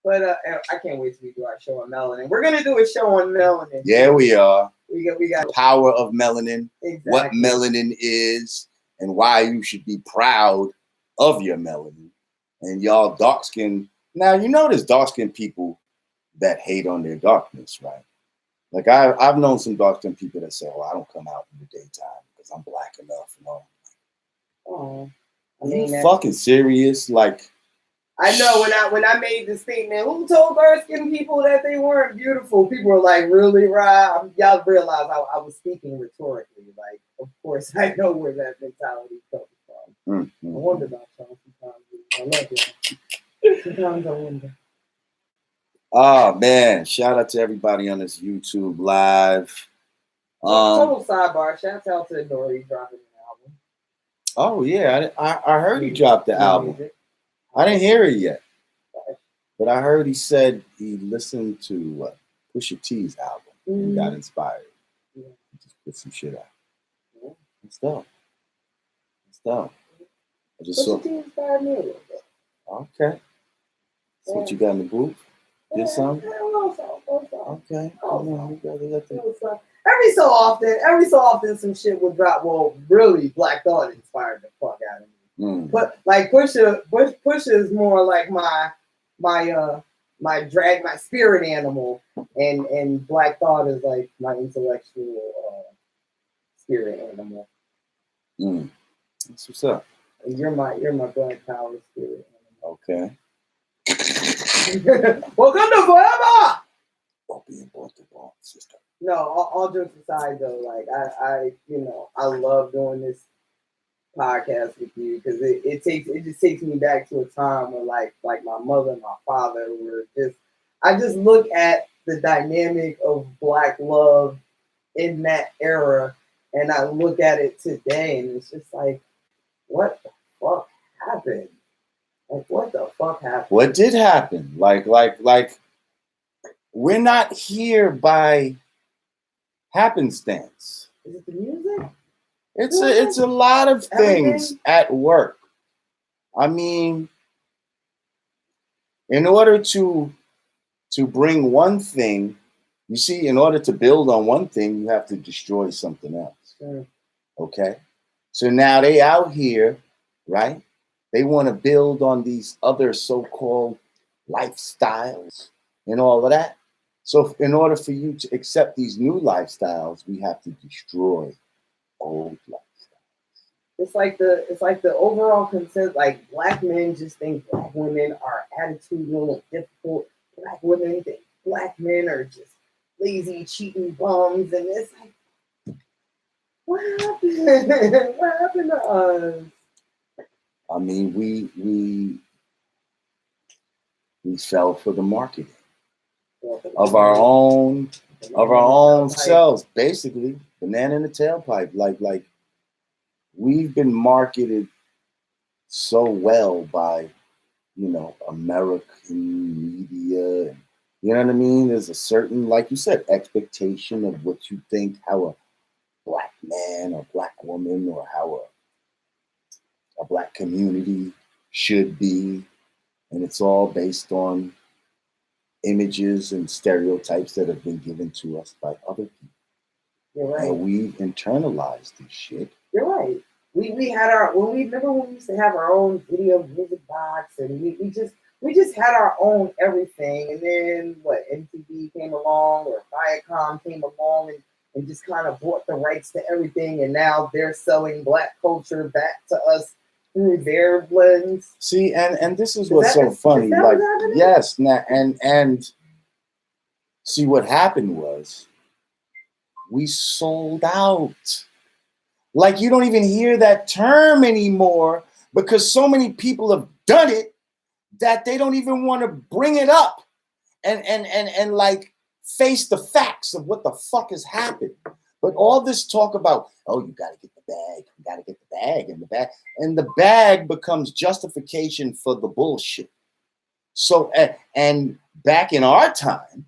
But I can't wait till we do our show on melanin. We're gonna do a show on melanin. Yeah, we are. We got the power of melanin, exactly. What melanin is, and why you should be proud of your melanin. And y'all dark skin. Now you know there's dark skinned people that hate on their darkness, right? Like I've known some dark skinned people that say, "Oh, I don't come out in the daytime because I'm black enough." You know. Oh, Are you fucking serious? Like. I know when I made the statement, who told dark-skinned people that they weren't beautiful? People were like, really, Rob? Y'all realize I was speaking rhetorically. Like, of course, I know where that mentality comes from. I wonder about y'all sometimes. I love y'all. Sometimes I wonder. Oh, man. Shout out to everybody on this YouTube live. Total sidebar. Shout out to Nori dropping an album. Oh, yeah. I heard he dropped the album. I didn't hear it yet, but I heard he said he listened to Pusha T's album and got inspired. Yeah. Just put some shit out. Yeah. It's dope. I just saw. Pusha T inspired me a little bit. Okay. So what you got in the booth? Get some? Okay. Every so often, some shit would drop. Well, really, Black Thought inspired the fuck out of me. But like Pusha is more like my spirit animal, and Black Thought is like my intellectual spirit animal. That's what's up. And you're my Black Power spirit animal. Okay. Welcome to Forever. Don't be important, sister. No, all jokes aside though, like I love doing this podcast with you because it just takes me back to a time where like my mother and my father were I just look at the dynamic of Black love in that era and I look at it today and it's just like, what the fuck happened? Like, what the fuck happened? What did happen? Like we're not here by happenstance. Is it the music? It's a lot of things at work. I mean, in order to bring one thing, you see, in order to build on one thing, you have to destroy something else. Sure. Okay? So now they out here, right? They want to build on these other so-called lifestyles and all of that. So in order for you to accept these new lifestyles, we have to destroy old lifestyles. It's like the overall consensus. Like Black men just think Black women are attitudinal and difficult. Black women think Black men are just lazy, cheating bums, and it's like, what happened? What happened to us? I mean, we fell for the marketing of our own selves, basically. Banana in the tailpipe, like. We've been marketed so well by, American media. You know what I mean? There's a certain, like you said, expectation of what you think how a Black man or Black woman or how a Black community should be. And it's all based on images and stereotypes that have been given to us by other people. You're right. And we've internalized this shit. You're right. We had remember when we used to have our own video music box and we just had our own everything, and then MTV came along or Viacom came along and just kind of bought the rights to everything, and now they're selling Black culture back to us through their lens. See, and this is what's so funny. Like, yes, and see what happened was we sold out. Like, you don't even hear that term anymore because so many people have done it that they don't even want to bring it up and like face the facts of what the fuck has happened. But all this talk about, oh, you got to get the bag, you got to get the bag, and the bag becomes justification for the bullshit. So, and back in our time,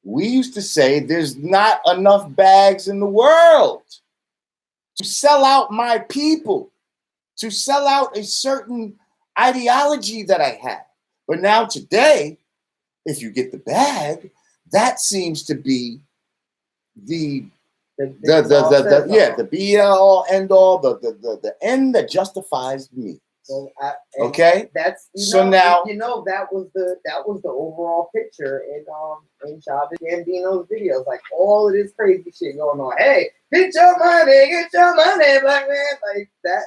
we used to say there's not enough bags in the world to sell out my people, to sell out a certain ideology that I have. But now today, if you get the bag, that seems to be the be all end all, the end that justifies me. Well, okay, that's now that was the overall picture in Childish Gambino's videos. Like all of this crazy shit going on. Hey, get your money, black man. Like that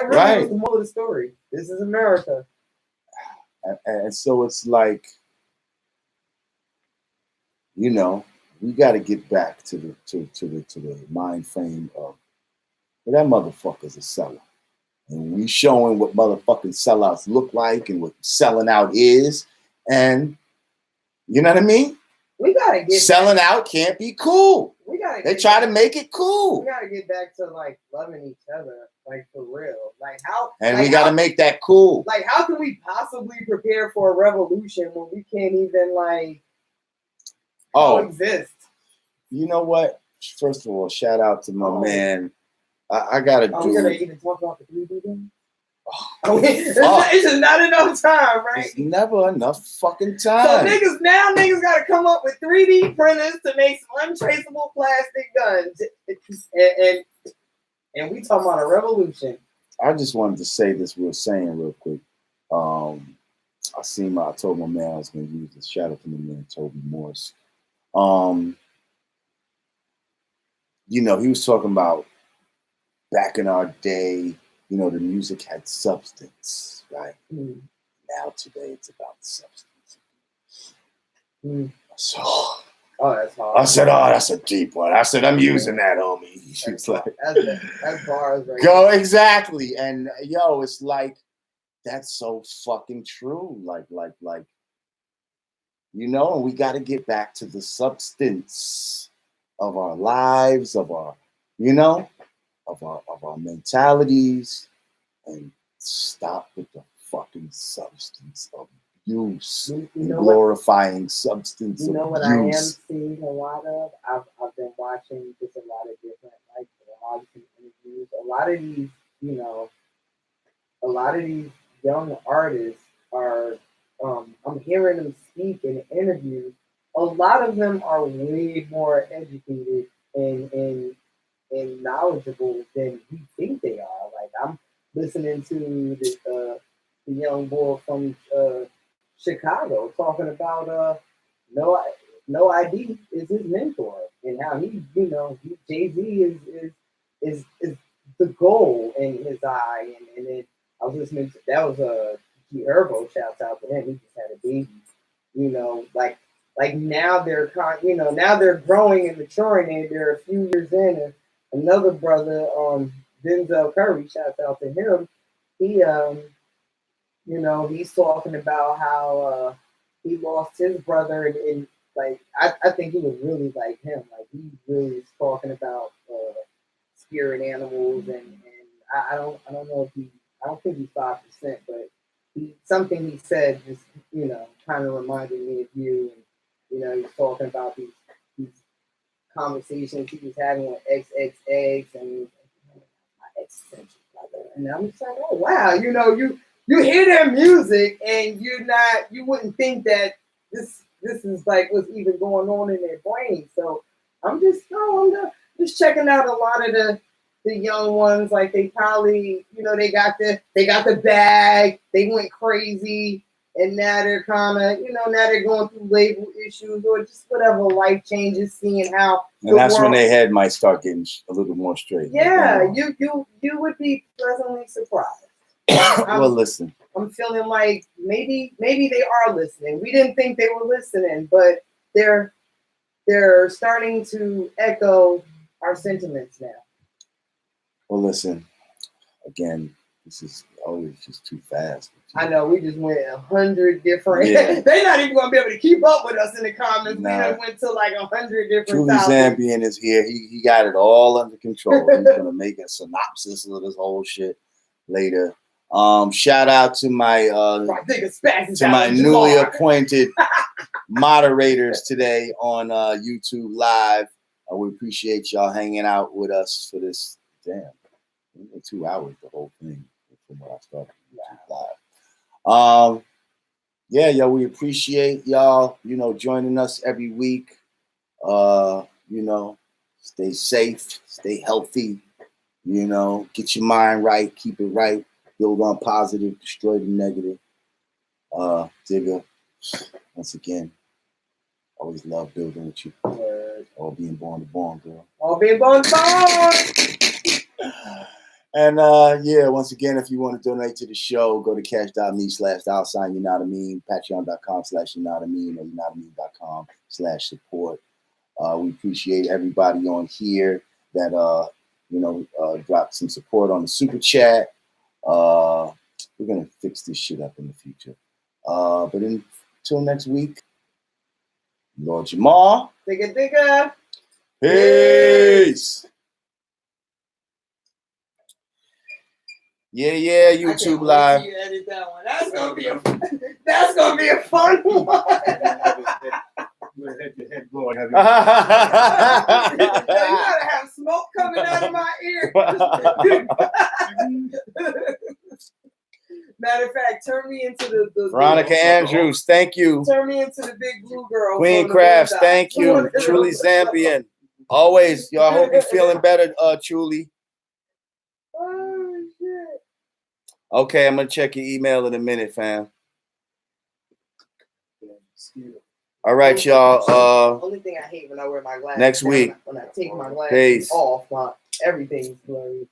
really was the moral of the story. This is America. And so it's like, we got to get back to the mind frame of that motherfucker's a seller. And we showing what motherfucking sellouts look like and what selling out is. And you know what I mean? We gotta get selling out can't be cool. They try to make it cool. We gotta get back to like loving each other, like for real. Like how and we gotta make that cool. Like how can we possibly prepare for a revolution when we can't even like coexist? You know what? First of all, shout out to my man. I gotta do. We're gonna even talk about the 3D game. It's just not enough time, right? It's never enough fucking time. So niggas gotta come up with 3D printers to make some untraceable plastic guns, and we talking about a revolution. I just wanted to say this real quick. I told my man I was gonna use this. Shout out to my man Toby Morris. He was talking about back in our day, the music had substance, right? Mm. Now today it's about substance. Mm. So, that's hard. I said, that's a deep one. I said, I'm using that, homie. It's like, that's bars right go there. Exactly. And it's like, that's so fucking true. Like, and we got to get back to the substance of our lives, of our, of our mentalities, and stop with the fucking substance of use and glorifying substance. You know what I am seeing a lot of? I've been watching just a lot of different blogs and interviews. A lot of these young artists are. I'm hearing them speak in interviews. A lot of them are way more educated and knowledgeable than we think they are. Like I'm listening to the young boy from Chicago talking about No ID is his mentor and how Jay-Z is the goal in his eye. And then I was listening to that was G Herbo, shouts out to him. He just had a baby. Like now they're now they're growing and maturing, and they're a few years in. And another brother, Denzel Curry, shouts out to him. He he's talking about how he lost his brother, and like I think he was really like him. Like he really is talking about spirit animals, and I don't know if I don't think he's 5%, but something he said just kind of reminded me of you. And he's talking about these conversations he was having with XXX and my existential brother. And I'm just like, oh wow, you hear their music and you wouldn't think that this is like what's even going on in their brain. So I'm just checking out a lot of the young ones. Like they probably they got the bag, they went crazy. And now they're kind of, now they're going through label issues or just whatever life changes, seeing how. And that's when their head might start getting a little more straight. Yeah, you would be pleasantly surprised. Well, listen. I'm feeling like maybe they are listening. We didn't think they were listening, but they're starting to echo our sentiments now. Well, listen. Again, This is always just too fast. I know we just went 100 different. Yeah. They're not even gonna be able to keep up with us in the comments. Nah. We just went to like 100 different. Truly topics. Zambian is here. He got it all under control. He's gonna make a synopsis of this whole shit later. Shout out to my newly appointed moderators today on YouTube Live. We appreciate y'all hanging out with us for this. Damn, 2 hours the whole thing from what I started YouTube Live. Yeah, yo, we appreciate y'all, joining us every week. Stay safe, stay healthy, get your mind right, keep it right, build on positive, destroy the negative. Digger, once again, always love building with you. All being born to born, girl. All being born to born. And once again, if you want to donate to the show, go to cash.me/$Yanadameen, patreon.com/Yanadameen, or Yanadameen.com/support. We appreciate everybody on here that dropped some support on the super chat. We're gonna fix this shit up in the future. But until next week, Lord Jamal. Digga. Peace. Yeah, YouTube Live. You edit that one. That's gonna be a fun one. Your head blowing. You gotta have smoke coming out of my ear. Matter of fact, turn me into the Veronica Andrews, thank you. Turn me into the big blue girl. Queen Crafts, thank you. Truly Zambian. Always, y'all. Hope you're feeling better, Truly. Oh shit. Okay, I'm gonna check your email in a minute, fam. All right, y'all. Only thing I hate when I wear my glasses. Next week. When I take my glasses off, everything's blurry.